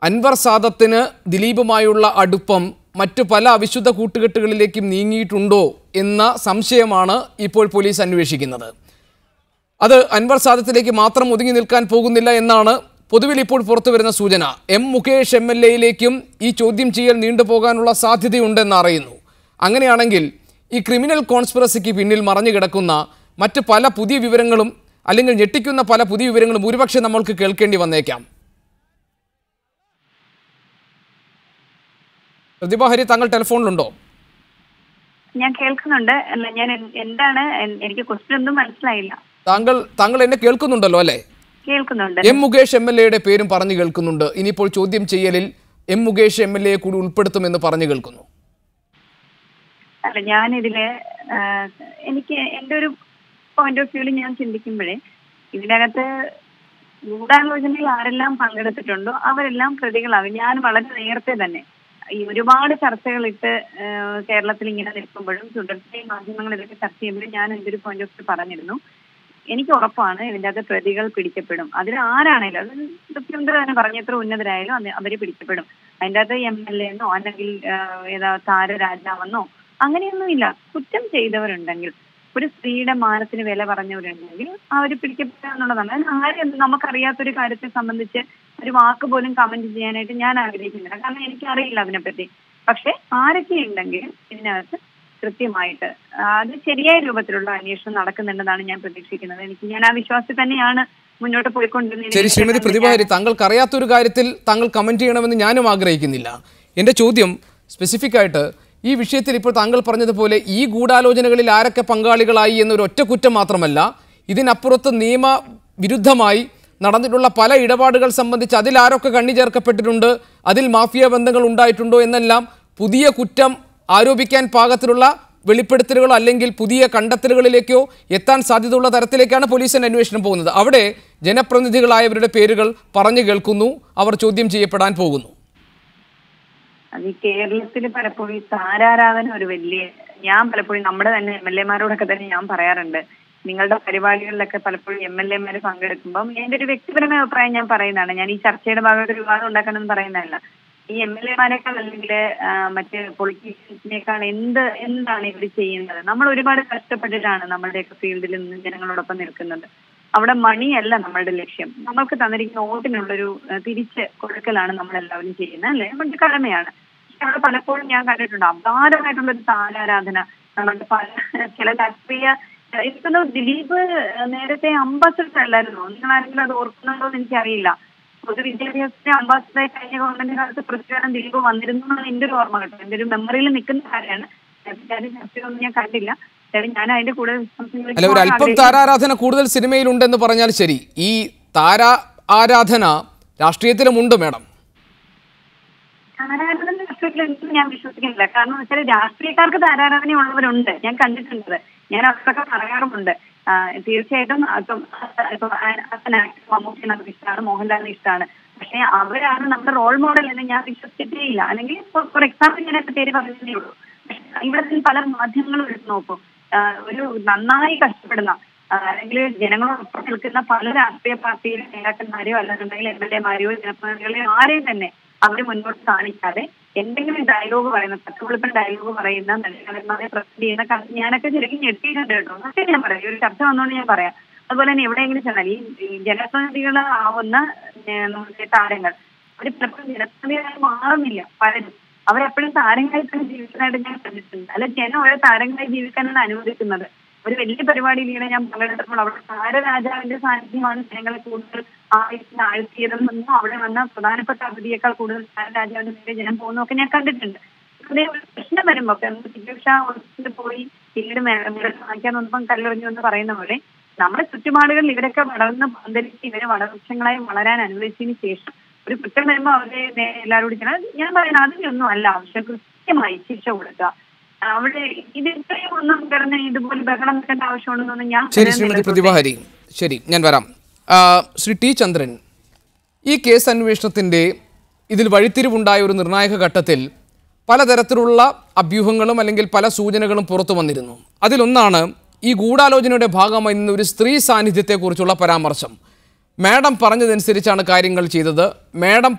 അൻവർ സാദത്തിന് ദിലീപുമായുള്ള അടുപ്പം മറ്റു പല അവിശുദ്ധ കൂട്ടുകെട്ടുകളിലേക്കും നീങ്ങിയിട്ടുണ്ടോ എന്ന സംശയമാണ് ഇപ്പോൾ പോലീസ് അന്വേഷിക്കുന്നത്. അത് അൻവർ സാദത്തിലേക്ക് മാത്രം ഒതുങ്ങി നിൽക്കാൻ പോകുന്നില്ല എന്നാണ് പൊതുവിൽ ഇപ്പോൾ പുറത്തു വരുന്ന സൂചന. മുകേഷ് MLAയിലേക്കും ഈ ചോദ്യം ചെയ്യൽ നീണ്ടുപോകാനുള്ള സാധ്യതയുണ്ടെന്ന് അറിയുന്നു. അങ്ങനെയാണെങ്കിൽ ഈ ക്രിമിനൽ കോൺസ്പിറസിക്ക് പിന്നിൽ മറഞ്ഞു കിടക്കുന്ന മറ്റ് പല പുതിയ വിവരങ്ങളും അല്ലെങ്കിൽ ഞെട്ടിക്കുന്ന പല പുതിയ വിവരങ്ങളും ഒരുപക്ഷെ നമ്മൾക്ക് കേൾക്കേണ്ടി വന്നേക്കാം. പ്രതിഭ ഹരി, താങ്കൾ ടെലിഫോണിലുണ്ടോ? ഞാൻ കേൾക്കുന്നുണ്ട്. അല്ല, ഞാൻ എന്താണ്, എനിക്ക് ക്വസ്റ്റ്യൻ ഒന്നും മനസ്സിലായില്ല. താങ്കൾ എന്നെ കേൾക്കുന്നുണ്ടല്ലോ അല്ലേ? കേൾക്കുന്നുണ്ട്. മുകേഷ് MLAയുടെ പേരും പറഞ്ഞു കേൾക്കുന്നുണ്ട്. ഇനിയിപ്പോൾ ചോദ്യം ചെയ്യലിൽ മുകേഷ് MLAയെ കൂടി ഉൾപ്പെടുത്തുമെന്ന് പറഞ്ഞു കേൾക്കുന്നു. അല്ല, ഞാനിതില് എനിക്ക് എൻ്റെ ഒരു പോയിന്റ് ഓഫ് വ്യൂവിൽ ഞാൻ ചിന്തിക്കുമ്പോഴേ ഇതിനകത്ത് ഗൂഢാലോചനയിൽ ആരെല്ലാം പങ്കെടുത്തിട്ടുണ്ടോ അവരെല്ലാം പ്രതികളാകും. ഞാൻ വളരെ നേരത്തെ തന്നെ ഈ ഒരുപാട് ചർച്ചകളിട്ട് കേരളത്തിൽ ഇങ്ങനെ നിൽക്കുമ്പോഴും തുടർച്ചയായി മാധ്യമങ്ങൾ ഇതൊക്കെ ചർച്ച ചെയ്യുമ്പോഴും ഞാൻ എൻ്റെ ഒരു പോയിന്റ് ഓഫ് വ്യൂ പറഞ്ഞിരുന്നു, എനിക്ക് ഉറപ്പാണ് ഇതിൻ്റെ അകത്ത് പ്രതികൾ പിടിക്കപ്പെടും. അതിൽ ആരാണേലും, അത് മുഖ്യമന്ത്രി തന്നെ പറഞ്ഞ എത്ര ഉന്നതരായാലും അവര് പിടിക്കപ്പെടും. അതിൻ്റെ അകത്ത് MLA എന്നോ അല്ലെങ്കിൽ താരരാജാവെന്നോ അങ്ങനെയൊന്നുമില്ല. കുറ്റം ചെയ്തവരുണ്ടെങ്കിൽ, ഒരു സ്ത്രീയുടെ മാനത്തിന് വില പറഞ്ഞവരുണ്ടെങ്കിൽ അവർ പിടിക്കപ്പെടുക എന്നുള്ളതാണ്. അതിന് ആരും നമുക്കറിയാത്തൊരു കാര്യത്തെ സംബന്ധിച്ച് ഒരു വാക്ക് പോലും കമന്റ് ചെയ്യാനായിട്ട് ഞാൻ ആഗ്രഹിക്കുന്നില്ല. കാരണം എനിക്കറിയില്ല അതിനെപ്പറ്റി. പക്ഷെ ആരൊക്കെ ഉണ്ടെങ്കിലും ഇതിനകത്ത് കൃത്യമായിട്ട് അത് ശരിയായ രൂപത്തിലുള്ള അന്വേഷണം നടക്കുന്നുണ്ടെന്നാണ് ഞാൻ പ്രതീക്ഷിക്കുന്നത്. ഞാൻ ആ വിശ്വാസത്തിൽ തന്നെയാണ് മുന്നോട്ട് പോയിക്കൊണ്ടിരുന്നത്. ശരി, ശ്രീമതി പ്രതിഭ ഹരി, താങ്കൾക്ക് അറിയാത്തൊരു കാര്യത്തിൽ താങ്കൾ കമന്റ് ചെയ്യണമെന്ന് ഞാനും ആഗ്രഹിക്കുന്നില്ല. എൻ്റെ ചോദ്യം സ്പെസിഫിക് ആയിട്ട് ഈ വിഷയത്തിൽ ഇപ്പോൾ താങ്കൾ പറഞ്ഞതുപോലെ ഈ ഗൂഢാലോചനകളിൽ ആരൊക്കെ പങ്കാളികളായി എന്നൊരു ഒറ്റ കുറ്റം മാത്രമല്ല, ഇതിനപ്പുറത്ത് നിയമവിരുദ്ധമായി നടന്നിട്ടുള്ള പല ഇടപാടുകൾ സംബന്ധിച്ച് അതിൽ ആരൊക്കെ കണ്ണി ചേർക്കപ്പെട്ടിട്ടുണ്ട്, അതിൽ മാഫിയ ബന്ധങ്ങൾ ഉണ്ടായിട്ടുണ്ടോ എന്നെല്ലാം പുതിയ കുറ്റം ആരോപിക്കാൻ പാകത്തിലുള്ള വെളിപ്പെടുത്തലുകളോ അല്ലെങ്കിൽ പുതിയ കണ്ടെത്തലുകളിലേക്കോ എത്താൻ സാധ്യതയുള്ള തരത്തിലേക്കാണ് പോലീസിന്റെ അന്വേഷണം പോകുന്നത്. അവിടെ ജനപ്രതിനിധികളായവരുടെ പേരുകൾ പറഞ്ഞു കേൾക്കുന്നു, അവർ ചോദ്യം ചെയ്യപ്പെടാൻ പോകുന്നു. അത് ഈ കേരളത്തിൽ പലപ്പോഴും താരാരാധന ഒരു വലിയ, ഞാൻ പലപ്പോഴും നമ്മുടെ തന്നെ MLA-മാരോടൊക്കെ തന്നെ ഞാൻ പറയാറുണ്ട്, നിങ്ങളുടെ പരിപാടികളിലൊക്കെ പലപ്പോഴും MLA-മാര് പങ്കെടുക്കുമ്പോൾ എൻ്റെ ഒരു വ്യക്തിപരമായ അഭിപ്രായം ഞാൻ പറയുന്നതാണ്. ഞാൻ ഈ ചർച്ചയുടെ ഭാഗത്ത് ഒരു വിവാദം ഉണ്ടാക്കണമെന്ന് പറയുന്നതല്ല. ഈ MLA-മാരെക്കാൾ അല്ലെങ്കിൽ മറ്റ് പൊളിറ്റീഷ്യൻസിനേക്കാൾ എന്താണ് ഇവർ ചെയ്യുന്നത്? നമ്മൾ ഒരുപാട് കഷ്ടപ്പെട്ടിട്ടാണ് നമ്മളുടെയൊക്കെ ഫീൽഡിൽ നിന്ന് ജനങ്ങളോടൊപ്പം നിൽക്കുന്നത്. അവിടെ മണിയല്ല നമ്മളുടെ ലക്ഷ്യം. നമ്മൾക്ക് തന്നിരിക്കുന്ന വോട്ടിനുള്ളൊരു തിരിച്ച് കൊടുക്കലാണ് നമ്മളെല്ലാവരും ചെയ്യുന്നത്, അല്ലെ? നമ്മുടെ കടമയാണ്. പക്ഷെ അവിടെ പലപ്പോഴും ഞാൻ കണ്ടിട്ടുണ്ട് അപാരമായിട്ടുള്ളൊരു താരാരാധന. നമ്മളുടെ പല ചില രാഷ്ട്രീയ, എനിക്കൊന്ന് ദിലീപ് നേരത്തെ അംബാസഡർ അല്ലായിരുന്നോ? നിങ്ങൾ ആരെങ്കിലും അത് ഓർക്കുന്നുണ്ടോ എന്ന് എനിക്കറിയില്ല. പൊതുവിദ്യാഭ്യാസത്തിന്റെ അംബാസഡർ കഴിഞ്ഞ ഗവൺമെന്റ് കാലത്ത് പ്രത്യേകം ദിലീപ് വന്നിരുന്നു എന്നാണ് എൻ്റെ ഒരു ഓർമ്മ കേട്ടോ. എൻ്റെ ഒരു മെമ്മറിയിൽ നിൽക്കുന്ന കാര്യമാണ്. ചർച്ചയൊന്നും ഞാൻ കണ്ടില്ല. ഞാൻ അതിന്റെ കൂടെ ഒരു അല്പം താരാരാധന കൂടുതൽ സിനിമയിലുണ്ടെന്ന് പറഞ്ഞാൽ ശരി. ഈ താര ആരാധന രാഷ്ട്രീയത്തിലുമുണ്ട് മാഡം. താരാരാധന രാഷ്ട്രീയത്തിലും ഞാൻ വിശ്വസിക്കുന്നില്ല. കാരണം വെച്ചാൽ രാഷ്ട്രീയക്കാർക്ക് താരാരാധന ഉള്ളവരുണ്ട്, ഞാൻ കണ്ടിട്ടുണ്ട്. ഞാൻ അതൊക്കെ പറയാറുമുണ്ട്. തീർച്ചയായിട്ടും മമ്മൂട്ടി നമുക്ക് ഇഷ്ടമാണ്, മോഹൻലാലിന് ഇഷ്ടമാണ്. പക്ഷെ അവരാണ് നമ്മുടെ റോൾ മോഡൽ എന്ന് ഞാൻ വിശ്വസിച്ചിട്ടേ ഇല്ല. അല്ലെങ്കിൽ ഫോർ എക്സാമ്പിൾ ഞാൻ എന്റെ പേര് പറഞ്ഞതേ ഉള്ളൂ. ഇവിടെ പല മാധ്യമങ്ങളും എടുത്ത് നോക്കും, ഒരു നന്നായി കഷ്ടപ്പെടുന്ന അല്ലെങ്കിൽ ജനങ്ങളോടൊപ്പം നിൽക്കുന്ന പല രാഷ്ട്രീയ പാർട്ടിയിലെ നേതാക്കന്മാരെയോ അല്ലെന്നുണ്ടെങ്കിൽ MLA-മാരെയോ ജനപ്രതിനിധികളെയോ ആരെയും തന്നെ അവർ മുന്നോട്ട് കാണിക്കാതെ എന്തെങ്കിലും ഡയലോഗ് പറയുന്ന, തട്ടുപൊളിപ്പൻ ഡയലോഗ് പറയുന്ന നടന്മാരെ പ്രസന്റ് ചെയ്യുന്ന ഞാനൊക്കെ ശരിക്കും ഞെട്ടിയിട്ടുണ്ട് കേട്ടോ. അതൊക്കെ ഞാൻ പറയാം. ഒരു ചർച്ച വന്നുകൊണ്ട് ഞാൻ പറയാം. അതുപോലെ തന്നെ എവിടെയെങ്കിലും ചെന്നാൽ ഈ ജനപ്രതിനിധികളാവുന്ന നമ്മുടെ താരങ്ങൾ അവർ പലപ്പോഴും ജനപ്രതിനിധികളായി മാറുന്നില്ല. പലരും അവരെപ്പോഴും താരങ്ങളായി തന്നെ ജീവിക്കാനായിട്ട് ഞാൻ കണ്ടിട്ടുണ്ട്. അല്ല, ജനം അവരെ താരങ്ങളായി ജീവിക്കാനാണ് അനുവദിക്കുന്നത്. ഒരു വലിയ പരിപാടിയിലൂടെ ഞാൻ പങ്കെടുത്തപ്പോൾ അവിടെ താരരാജാവിന്റെ സാന്നിധ്യമാണ് ജനങ്ങളെ കൂടുതൽ ആഴ്ത്തിയതെന്നും അവിടെ വന്ന പ്രധാനപ്പെട്ട അതിഥിയേക്കാൾ കൂടുതൽ താരരാജാവിന്റെ നേരെ ജനം പോകുന്നതൊക്കെ ഞാൻ കണ്ടിട്ടുണ്ട്. അതേ ഒരു പ്രശ്നം വരുമ്പോ ചികിത്സ ഹോസ്പിറ്റലിൽ പോയി പിന്നീട് വാങ്ങിക്കാൻ വന്നപ്പം കല്ലെറിഞ്ഞു എന്ന് പറയുന്ന പോലെ നമ്മുടെ ചുറ്റുപാടുകളിൽ ഇവരൊക്കെ വളർന്ന് പന്തലിച്ച് ഇവരെ വടവൃക്ഷങ്ങളായി വളരാൻ അനുവദിച്ചതിന് ശേഷം ഒരു കുറ്റം വരുമ്പോ അവരെ എല്ലാവരോടും ഞാൻ പറയുന്നത് അതിനൊന്നും അല്ല ആവശ്യം. കൃത്യമായി ശിക്ഷ കൊടുക്കുക. അവിടെ ഇത് ഇത്രയും ഒന്നും കിടന്ന് ഇതുപോലെ ബഹളം വെക്കേണ്ട ആവശ്യമുണ്ടെന്നൊന്നും ഞാൻ. ശരി ശ്രീമതി പ്രതിഭാഹരി, ശരി, ഞാൻ വരാം. ശ്രീ ടി ചന്ദ്രൻ, ഈ കേസ് അന്വേഷണത്തിൻ്റെ ഇതിൽ വഴിത്തിരിവുണ്ടായ ഒരു നിർണായക ഘട്ടത്തിൽ പലതരത്തിലുള്ള അഭ്യൂഹങ്ങളും അല്ലെങ്കിൽ പല സൂചനകളും പുറത്തു വന്നിരുന്നു. അതിലൊന്നാണ് ഈ ഗൂഢാലോചനയുടെ ഭാഗമായി നിന്ന് ഒരു സ്ത്രീ സാന്നിധ്യത്തെക്കുറിച്ചുള്ള പരാമർശം. മാഡം പറഞ്ഞതനുസരിച്ചാണ് കാര്യങ്ങൾ ചെയ്തത്, മാഡം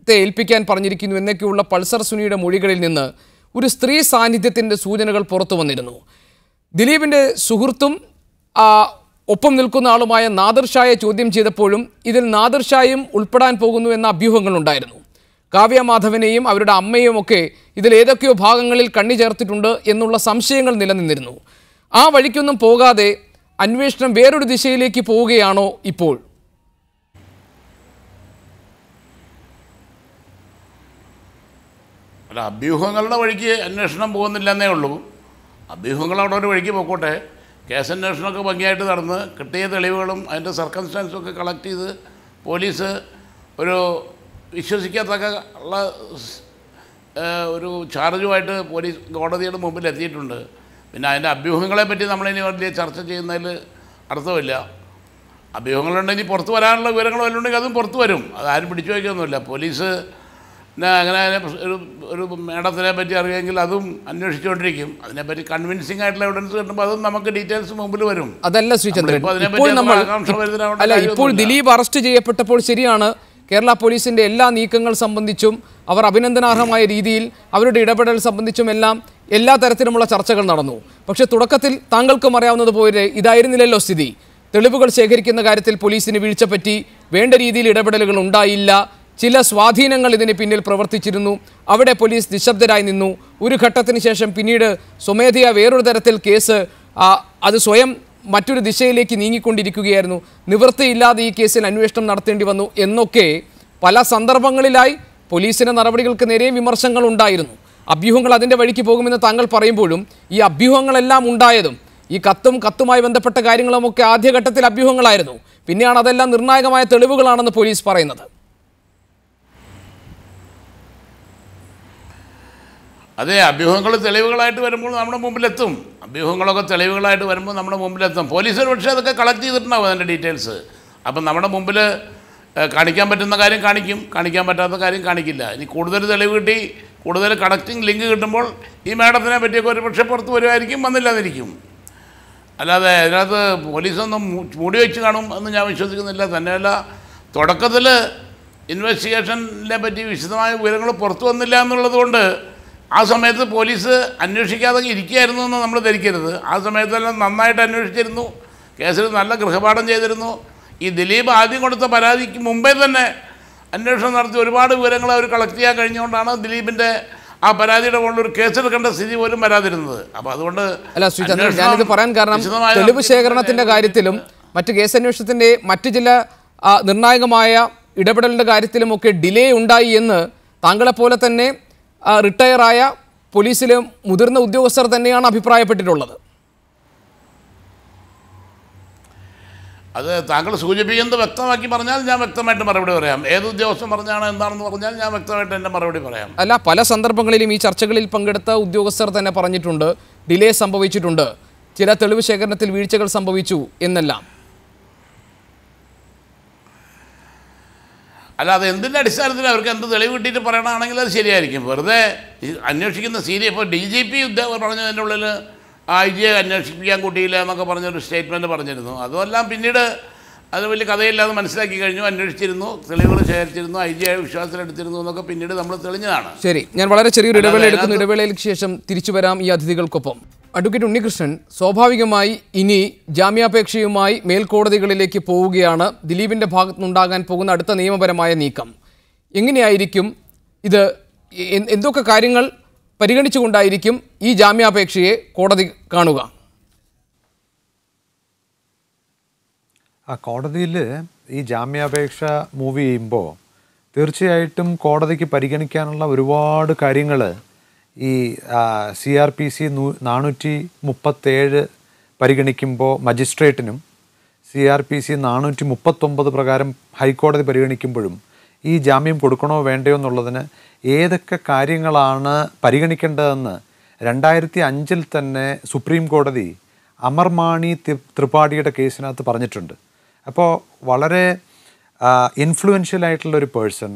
ഏൽപ്പിക്കാൻ പറഞ്ഞിരിക്കുന്നു എന്നൊക്കെയുള്ള പൾസർ സുനിയുടെ മൊഴികളിൽ നിന്ന് ഒരു സ്ത്രീ സാന്നിധ്യത്തിൻ്റെ സൂചനകൾ പുറത്തു വന്നിരുന്നു. ദിലീപിൻ്റെ സുഹൃത്തും ഒപ്പം നിൽക്കുന്ന ആളുമായ നാദിർ ഷായെ ചോദ്യം ചെയ്തപ്പോഴും ഇതിൽ നാദിർ ഷായും ഉൾപ്പെടാൻ പോകുന്നു എന്ന അഭ്യൂഹങ്ങളുണ്ടായിരുന്നു. കാവ്യ മാധവനെയും അവരുടെ അമ്മയും ഒക്കെ ഇതിൽ ഏതൊക്കെയോ ഭാഗങ്ങളിൽ കണ്ണി ചേർത്തിട്ടുണ്ട് എന്നുള്ള സംശയങ്ങൾ നിലനിന്നിരുന്നു. ആ വഴിക്കൊന്നും പോകാതെ അന്വേഷണം വേറൊരു ദിശയിലേക്ക് പോവുകയാണോ ഇപ്പോൾ? അല്ല, അഭ്യൂഹങ്ങളുടെ വഴിക്ക് അന്വേഷണം പോകുന്നില്ലെന്നേ ഉള്ളൂ. അഭ്യൂഹങ്ങൾ അവിടെ ഒരു വഴിക്ക് പോയിക്കോട്ടെ. കേസന്വേഷണമൊക്കെ ഭംഗിയായിട്ട് നടന്ന് കിട്ടിയ തെളിവുകളും അതിൻ്റെ സർക്കംസ്റ്റാൻസും ഒക്കെ കളക്ട് ചെയ്ത് പോലീസ് ഒരു വിശ്വസിക്കത്തക്ക ഉള്ള ഒരു ചാർജുമായിട്ട് പോലീസ് കോടതിയുടെ മുമ്പിൽ എത്തിയിട്ടുണ്ട്. പിന്നെ അതിൻ്റെ അഭ്യൂഹങ്ങളെ പറ്റി നമ്മളിനി വലിയ ചർച്ച ചെയ്യുന്നതിൽ അർത്ഥമില്ല. അഭ്യൂഹങ്ങളുണ്ടെങ്കിൽ പുറത്ത് വരാനുള്ള വിവരങ്ങൾ വല്ലതും ഉണ്ടെങ്കിൽ അതും പുറത്ത് വരും. അതാരും പിടിച്ചു വയ്ക്കൊന്നുമില്ല. പോലീസ് അങ്ങനെ ഒരു മേഡത്തിനെ പറ്റി അറിയാമെങ്കിൽ അതും അന്വേഷിച്ചുകൊണ്ടിരിക്കും. അതിനെപ്പറ്റി കൺവിൻസിംഗ് ആയിട്ടുള്ള എവിഡൻസ് കിട്ടുമ്പോൾ അതും നമുക്ക് ഡീറ്റെയിൽസ് മുമ്പിൽ വരും. അതല്ല ശ്രീചന്ദ്രൻ, ഇപ്പോൾ ദിലീപ് അറസ്റ്റ് ചെയ്യപ്പെട്ടപ്പോൾ ശരിയാണ്, കേരള പോലീസിൻ്റെ എല്ലാ നീക്കങ്ങൾ സംബന്ധിച്ചും അവർ അഭിനന്ദനാർഹമായ രീതിയിൽ അവരുടെ ഇടപെടൽ സംബന്ധിച്ചും എല്ലാ തരത്തിലുമുള്ള ചർച്ചകൾ നടന്നു. പക്ഷേ തുടക്കത്തിൽ താങ്കൾക്കും അറിയാവുന്നതുപോലെ ഇതായിരുന്നില്ലല്ലോ സ്ഥിതി. തെളിവുകൾ ശേഖരിക്കുന്ന കാര്യത്തിൽ പോലീസിന് വീഴ്ച പറ്റി, വേണ്ട രീതിയിൽ ഇടപെടലുകൾ ഉണ്ടായില്ല, ചില സ്വാധീനങ്ങൾ ഇതിന് പിന്നിൽ പ്രവർത്തിച്ചിരുന്നു. അവിടെ പോലീസ് നിശബ്ദരായി നിന്നു. ഒരു ഘട്ടത്തിന് ശേഷം പിന്നീട് സ്വമേധയാ വേറൊരു തരത്തിൽ കേസ് അത് സ്വയം മറ്റൊരു ദിശയിലേക്ക് നീങ്ങിക്കൊണ്ടിരിക്കുകയായിരുന്നു. നിവൃത്തിയില്ലാതെ ഈ കേസിൽ അന്വേഷണം നടത്തേണ്ടി വന്നു എന്നൊക്കെ പല സന്ദർഭങ്ങളിലായി പോലീസിൻ്റെ നടപടികൾക്ക് നേരെയും വിമർശനങ്ങൾ ഉണ്ടായിരുന്നു. അഭ്യൂഹങ്ങൾ അതിൻ്റെ വഴിക്ക് പോകുമെന്ന് താങ്കൾ പറയുമ്പോഴും ഈ അഭ്യൂഹങ്ങളെല്ലാം ഉണ്ടായതും ഈ കത്തുമായി ബന്ധപ്പെട്ട കാര്യങ്ങളുമൊക്കെ ആദ്യഘട്ടത്തിൽ അഭ്യൂഹങ്ങളായിരുന്നു. പിന്നെയാണ് അതെല്ലാം നിർണായകമായ തെളിവുകളാണെന്ന് പോലീസ് പറയുന്നത്. അതെ, അഭ്യൂഹങ്ങൾ തെളിവുകളായിട്ട് വരുമ്പോൾ നമ്മുടെ മുമ്പിലെത്തും. അഭ്യൂഹങ്ങളൊക്കെ തെളിവുകളായിട്ട് വരുമ്പോൾ നമ്മുടെ മുമ്പിലെത്തും. പോലീസ് പക്ഷേ അതൊക്കെ കളക്ട് ചെയ്തിട്ടുണ്ടാവും അതിൻ്റെ ഡീറ്റെയിൽസ്. അപ്പം നമ്മുടെ മുമ്പിൽ കാണിക്കാൻ പറ്റുന്ന കാര്യം കാണിക്കും, കാണിക്കാൻ പറ്റാത്ത കാര്യം കാണിക്കില്ല. ഇനി കൂടുതൽ തെളിവ് കിട്ടി, കൂടുതൽ കണക്റ്റിംഗ് ലിങ്ക് കിട്ടുമ്പോൾ ഈ മേഡത്തിനെ പറ്റിയൊക്കെ ഒരു പക്ഷേ പുറത്ത് വരുമായിരിക്കും, വന്നില്ലാതിരിക്കും. അല്ലാതെ അതിനകത്ത് പോലീസൊന്നും മൂടി വെച്ച് കാണും എന്ന് ഞാൻ വിശ്വസിക്കുന്നില്ല. തന്നെയല്ല, തുടക്കത്തിൽ ഇൻവെസ്റ്റിഗേഷനെ പറ്റി വിശദമായ വിവരങ്ങൾ പുറത്തു വന്നില്ല എന്നുള്ളത് കൊണ്ട് ആ സമയത്ത് പോലീസ് അന്വേഷിക്കാതെ ഇരിക്കുകയായിരുന്നു എന്ന് നമ്മൾ ധരിക്കരുത്. ആ സമയത്തെല്ലാം നന്നായിട്ട് അന്വേഷിച്ചിരുന്നു, കേസിൽ നല്ല ഗൃഹപാഠം ചെയ്തിരുന്നു. ഈ ദിലീപ് ആദ്യം കൊടുത്ത പരാതിക്ക് മുമ്പേ തന്നെ അന്വേഷണം നടത്തി ഒരുപാട് വിവരങ്ങൾ അവർ കളക്ട് ചെയ്യാൻ കഴിഞ്ഞുകൊണ്ടാണ് ദിലീപിൻ്റെ ആ പരാതിയുടെ മുകളിൽ ഒരു കേസെടുക്കേണ്ട സ്ഥിതി പോലും വരാതിരുന്നത്. അപ്പോൾ അതുകൊണ്ട് അല്ല ശ്രീചന്ദ്രൻ, ഞാനിത് പറയാൻ കാരണം തെളിവ് ശേഖരണത്തിൻ്റെ കാര്യത്തിലും മറ്റ് കേസന്വേഷണത്തിൻ്റെ മറ്റ് ചില നിർണായകമായ ഇടപെടലിൻ്റെ കാര്യത്തിലുമൊക്കെ ഡിലേ ഉണ്ടായി എന്ന് താങ്കളെപ്പോലെ തന്നെ റിട്ടയറായ പോലീസിലെ മുതിർന്ന ഉദ്യോഗസ്ഥർ തന്നെയാണ് അഭിപ്രായപ്പെട്ടിട്ടുള്ളത്. അത് താങ്കൾ സൂചിപ്പിക്കുന്നത് വ്യക്തമാക്കി പറഞ്ഞാൽ ഞാൻ വ്യക്തമായിട്ട് മറുപടി പറയാം. ഏത് ഉദ്യോഗസ്ഥൻ പറഞ്ഞാണ് എന്താണെന്ന് പറഞ്ഞാൽ ഞാൻ വ്യക്തമായിട്ട് എൻ്റെ മറുപടി പറയാം. അല്ല, പല സന്ദർഭങ്ങളിലും ഈ ചർച്ചകളിൽ പങ്കെടുത്ത ഉദ്യോഗസ്ഥർ തന്നെ പറഞ്ഞിട്ടുണ്ട് ഡിലേ സംഭവിച്ചിട്ടുണ്ട്, ചില തെളിവ് ശേഖരണത്തിൽ വീഴ്ചകൾ സംഭവിച്ചു എന്നെല്ലാം. അല്ല, അത് എന്തിൻ്റെ അടിസ്ഥാനത്തിൽ അവർക്ക് എന്ത് തെളിവ് കിട്ടിയിട്ട് പറയണമെങ്കിൽ അത് ശരിയായിരിക്കും. വെറുതെ അന്വേഷിക്കുന്ന ഇപ്പോൾ DGP പറഞ്ഞതിൻ്റെ ഉള്ളിൽ IG അന്വേഷിപ്പിക്കാൻ കൂട്ടിയില്ല എന്നൊക്കെ പറഞ്ഞൊരു സ്റ്റേറ്റ്മെൻറ്റ് പറഞ്ഞിരുന്നു. അതുമെല്ലാം പിന്നീട് അത് വലിയ കഥയില്ലാതെ മനസ്സിലാക്കി കഴിഞ്ഞു, അന്വേഷിച്ചിരുന്നു, തെളിവുകൾ ശേഖരിച്ചിരുന്നു, IG വിശ്വാസത്തിലെടുത്തിരുന്നു എന്നൊക്കെ പിന്നീട് നമ്മൾ തെളിഞ്ഞതാണ്. ശരി, ഞാൻ വളരെ ചെറിയൊരു ഇടവേള എടുക്കുന്നു. ഇടവേളയ്ക്ക് ശേഷം തിരിച്ചു വരാം ഈ അതിഥികൾക്കൊപ്പം. അഡ്വക്കേറ്റ് ഉണ്ണികൃഷ്ണൻ, സ്വാഭാവികമായി ഇനി ജാമ്യാപേക്ഷയുമായി മേൽക്കോടതികളിലേക്ക് പോവുകയാണ് ദിലീപിൻ്റെ ഭാഗത്തുനിന്നുണ്ടാകാൻ പോകുന്ന അടുത്ത നിയമപരമായ നീക്കം. എങ്ങനെയായിരിക്കും ഇത്? എന്തൊക്കെ കാര്യങ്ങൾ പരിഗണിച്ചുകൊണ്ടായിരിക്കും ഈ ജാമ്യാപേക്ഷയെ കോടതി കാണുക? കോടതിയിൽ ഈ ജാമ്യാപേക്ഷ മൂവ് ചെയ്യുമ്പോൾ തീർച്ചയായിട്ടും കോടതിക്ക് പരിഗണിക്കാനുള്ള ഒരുപാട് കാര്യങ്ങൾ ഈ CRPC 437 പരിഗണിക്കുമ്പോൾ മജിസ്ട്രേറ്റിനും CRPC 439 പ്രകാരം ഹൈക്കോടതി പരിഗണിക്കുമ്പോഴും ഈ ജാമ്യം കൊടുക്കണോ വേണ്ടയോ എന്നുള്ളതിന് ഏതൊക്കെ കാര്യങ്ങളാണ് പരിഗണിക്കേണ്ടതെന്ന് 2005 തന്നെ സുപ്രീം കോടതി അമർമാണി ത്രിപാഠിയുടെ കേസിനകത്ത് പറഞ്ഞിട്ടുണ്ട്. അപ്പോൾ വളരെ ഇൻഫ്ലുവൻഷ്യൽ ആയിട്ടുള്ളൊരു പേഴ്സൺ,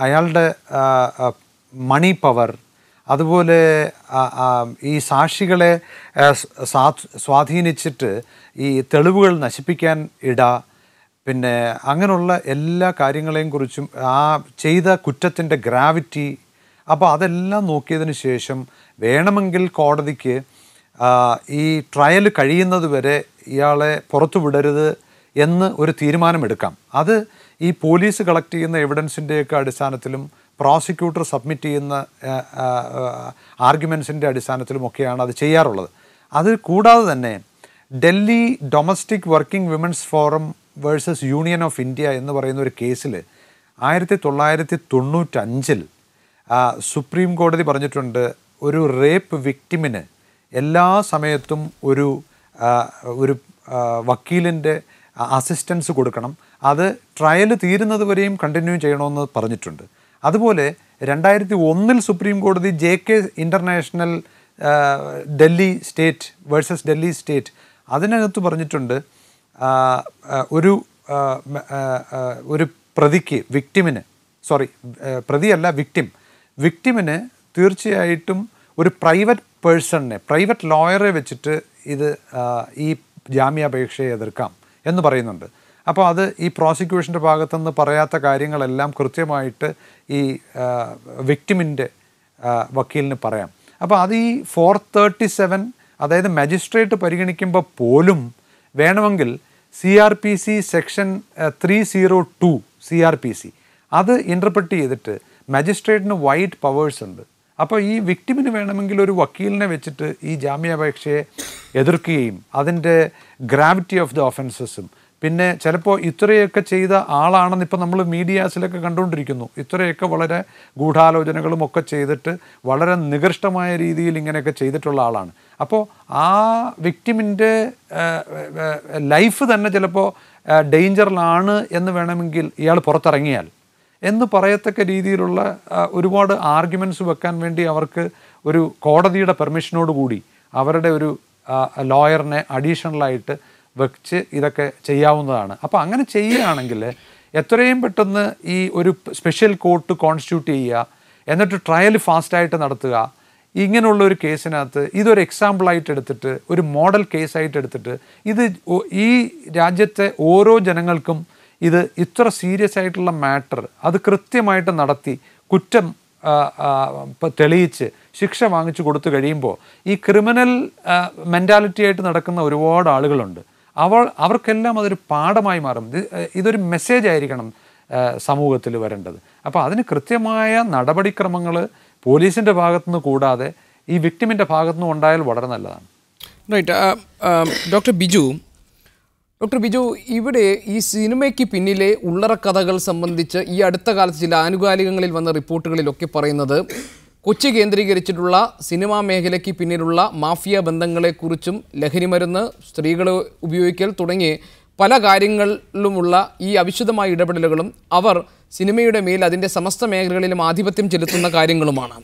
അയാളുടെ മണി പവർ, അതുപോലെ ഈ സാക്ഷികളെ സ്വാധീനിച്ചിട്ട് ഈ തെളിവുകൾ നശിപ്പിക്കാൻ പിന്നെ അങ്ങനെയുള്ള എല്ലാ കാര്യങ്ങളെയും കുറിച്ചും ആ ചെയ്ത കുറ്റത്തിൻ്റെ ഗ്രാവിറ്റി, അപ്പോൾ അതെല്ലാം നോക്കിയതിന് ശേഷം വേണമെങ്കിൽ കോടതിക്ക് ഈ ട്രയൽ കഴിയുന്നത് വരെ ഇയാളെ പുറത്തു വിടരുത് എന്ന് ഒരു തീരുമാനമെടുക്കാം. അത് ഈ പോലീസ് കളക്ട് ചെയ്യുന്ന എവിഡൻസിൻ്റെയൊക്കെ അടിസ്ഥാനത്തിലും പ്രോസിക്യൂട്ടർ സബ്മിറ്റ് ചെയ്യുന്ന ആർഗ്യുമെൻസിൻ്റെ അടിസ്ഥാനത്തിലുമൊക്കെയാണ് അത് ചെയ്യാറുള്ളത്. അത് കൂടാതെ തന്നെ Delhi domestic working women's forum versus union of India എന്ന് പറയുന്ന ഒരു കേസിൽ 1995 സുപ്രീം കോടതി പറഞ്ഞിട്ടുണ്ട്, ഒരു റേപ്പ് വിക്ടിമിന് എല്ലാ സമയത്തും ഒരു വക്കീലിൻ്റെ അസിസ്റ്റൻസ് കൊടുക്കണം, അത് ട്രയൽ തീരുന്നത് വരെയും കണ്ടിന്യൂ ചെയ്യണമെന്ന് പറഞ്ഞിട്ടുണ്ട്. അതുപോലെ 2001 സുപ്രീം കോടതി JK international Delhi state versus Delhi state അതിനകത്ത് പറഞ്ഞിട്ടുണ്ട്, ഒരു പ്രതിക്ക് വിക്ടിമിന് തീർച്ചയായിട്ടും ഒരു പ്രൈവറ്റ് ലോയറെ വെച്ചിട്ട് ഈ ജാമ്യാപേക്ഷയെ എതിർക്കാം എന്ന് പറയുന്നുണ്ട്. അപ്പോൾ അത് ഈ പ്രോസിക്യൂഷൻ്റെ ഭാഗത്തുനിന്ന് പറയാത്ത കാര്യങ്ങളെല്ലാം കൃത്യമായിട്ട് ഈ വിക്ടിമിൻ്റെ വക്കീലിന് പറയാം. അപ്പോൾ അത് ഈ 437 അതായത് മജിസ്ട്രേറ്റ് പരിഗണിക്കുമ്പോൾ പോലും വേണമെങ്കിൽ CRPC സെക്ഷൻ 302 CRPC അത് ഇൻ്റർപ്രറ്റ് ചെയ്തിട്ട് മജിസ്ട്രേറ്റിന് വൈഡ് പവേഴ്സ് ഉണ്ട്. അപ്പോൾ ഈ വിക്ടിമിന് വേണമെങ്കിൽ ഒരു വക്കീലിനെ വെച്ചിട്ട് ഈ ജാമ്യാപേക്ഷയെ എതിർക്കുകയും അതിൻ്റെ ഗ്രാവിറ്റി ഓഫ് ദ ഒഫൻസസും പിന്നെ ചിലപ്പോൾ ഇത്രയൊക്കെ ചെയ്ത ആളാണെന്ന് ഇപ്പോൾ നമ്മൾ മീഡിയാസിലൊക്കെ കണ്ടുകൊണ്ടിരിക്കുന്നു, ഇത്രയൊക്കെ വളരെ ഗൂഢാലോചനകളും ഒക്കെ ചെയ്തിട്ട് വളരെ നികൃഷ്ടമായ രീതിയിൽ ഇങ്ങനെയൊക്കെ ചെയ്തിട്ടുള്ള ആളാണ്. അപ്പോൾ ആ വിക്ടിമിൻ്റെ ലൈഫ് തന്നെ ചിലപ്പോൾ ഡേഞ്ചറിലാണ് എന്ന് വേണമെങ്കിൽ ഇയാൾ പുറത്തിറങ്ങിയാൽ എന്ന് പറയത്തക്ക രീതിയിലുള്ള ഒരുപാട് ആർഗ്യുമെൻറ്റ്സ് വെക്കാൻ വേണ്ടി അവർക്ക് ഒരു കോടതിയുടെ പെർമിഷനോടുകൂടി അവരുടെ ഒരു ലോയറിനെ അഡീഷണലായിട്ട് വെച്ച് ഇതൊക്കെ ചെയ്യാവുന്നതാണ്. അപ്പോൾ അങ്ങനെ ചെയ്യുകയാണെങ്കിൽ എത്രയും പെട്ടെന്ന് ഈ ഒരു സ്പെഷ്യൽ കോർട്ട് കോൺസ്റ്റിറ്റ്യൂട്ട് ചെയ്യുക, എന്നിട്ട് ട്രയൽ ഫാസ്റ്റായിട്ട് നടത്തുക. ഇങ്ങനെയുള്ള ഒരു കേസിനകത്ത് ഇതൊരു എക്സാമ്പിളായിട്ട് എടുത്തിട്ട് ഒരു മോഡൽ കേസായിട്ട് എടുത്തിട്ട് ഈ രാജ്യത്തെ ഓരോ ജനങ്ങൾക്കും ഇത് ഇത്ര സീരിയസ് ആയിട്ടുള്ള മാറ്റർ അത് കൃത്യമായിട്ട് നടത്തി കുറ്റം തെളിയിച്ച് ശിക്ഷ വാങ്ങിച്ചു കൊടുത്തു കഴിയുമ്പോൾ ഈ ക്രിമിനൽ മെൻറ്റാലിറ്റി ആയിട്ട് നടക്കുന്ന ഒരുപാട് ആളുകളുണ്ട്. അവർക്കെല്ലാം അതൊരു പാഠമായി മാറും. ഇതൊരു മെസ്സേജ് ആയിരിക്കണം സമൂഹത്തിൽ വരേണ്ടത്. അപ്പോൾ അതിന് കൃത്യമായ നടപടിക്രമങ്ങൾ പോലീസിൻ്റെ ഭാഗത്തുനിന്ന് കൂടാതെ ഈ വിക്ടിമിൻ്റെ ഭാഗത്തുനിന്ന് ഉണ്ടായാൽ വളരെ നല്ലതാണ്. റൈറ്റ്. ഡോക്ടർ ബിജു, ഇവിടെ ഈ സിനിമയ്ക്ക് പിന്നിലെ ഉള്ളറക്കഥകൾ സംബന്ധിച്ച് ഈ അടുത്ത കാലത്ത് ചില ആനുകാലികങ്ങളിൽ വന്ന റിപ്പോർട്ടുകളിലൊക്കെ പറയുന്നത് കൊച്ചി കേന്ദ്രീകരിച്ചിട്ടുള്ള സിനിമാ മേഖലയ്ക്ക് പിന്നിലുള്ള മാഫിയ ബന്ധങ്ങളെക്കുറിച്ചും ലഹരിമരുന്ന്, സ്ത്രീകളെ ഉപയോഗിക്കൽ തുടങ്ങി പല കാര്യങ്ങളിലുമുള്ള ഈ അവിശുദ്ധമായ ഇടപെടലുകളും അവർ സിനിമയുടെ മേൽ അതിൻ്റെ സമസ്ത മേഖലകളിലും ആധിപത്യം ചെലുത്തുന്ന കാര്യങ്ങളുമാണ്.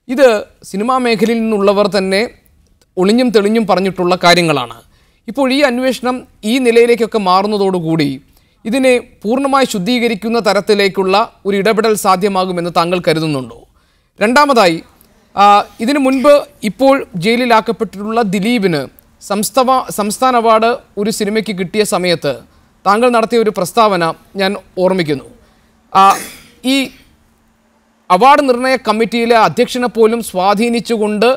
ഇത് സിനിമാ മേഖലയിൽ നിന്നുള്ളവർ തന്നെ ഒളിഞ്ഞും തെളിഞ്ഞും പറഞ്ഞിട്ടുള്ള കാര്യങ്ങളാണ്. ഇപ്പോൾ ഈ അന്വേഷണം ഈ നിലയിലേക്കൊക്കെ മാറുന്നതോടുകൂടി ഇതിനെ പൂർണ്ണമായി ശുദ്ധീകരിക്കുന്ന തരത്തിലേക്കുള്ള ഒരു ഇടപെടൽ സാധ്യമാകുമെന്ന് താങ്കൾ കരുതുന്നുണ്ടോ? രണ്ടാമതായി, ഇതിനു മുൻപ് ഇപ്പോൾ ജയിലിലാക്കപ്പെട്ടിട്ടുള്ള ദിലീപിന് സംസ്ഥാന അവാർഡ് ഒരു സിനിമയ്ക്ക് കിട്ടിയ സമയത്ത് താങ്കൾ നടത്തിയ ഒരു പ്രസ്താവന ഞാൻ ഓർമ്മിക്കുന്നു. ഈ അവാർഡ് നിർണയ കമ്മിറ്റിയിലെ അധ്യക്ഷനെ പോലും സ്വാധീനിച്ചുകൊണ്ട്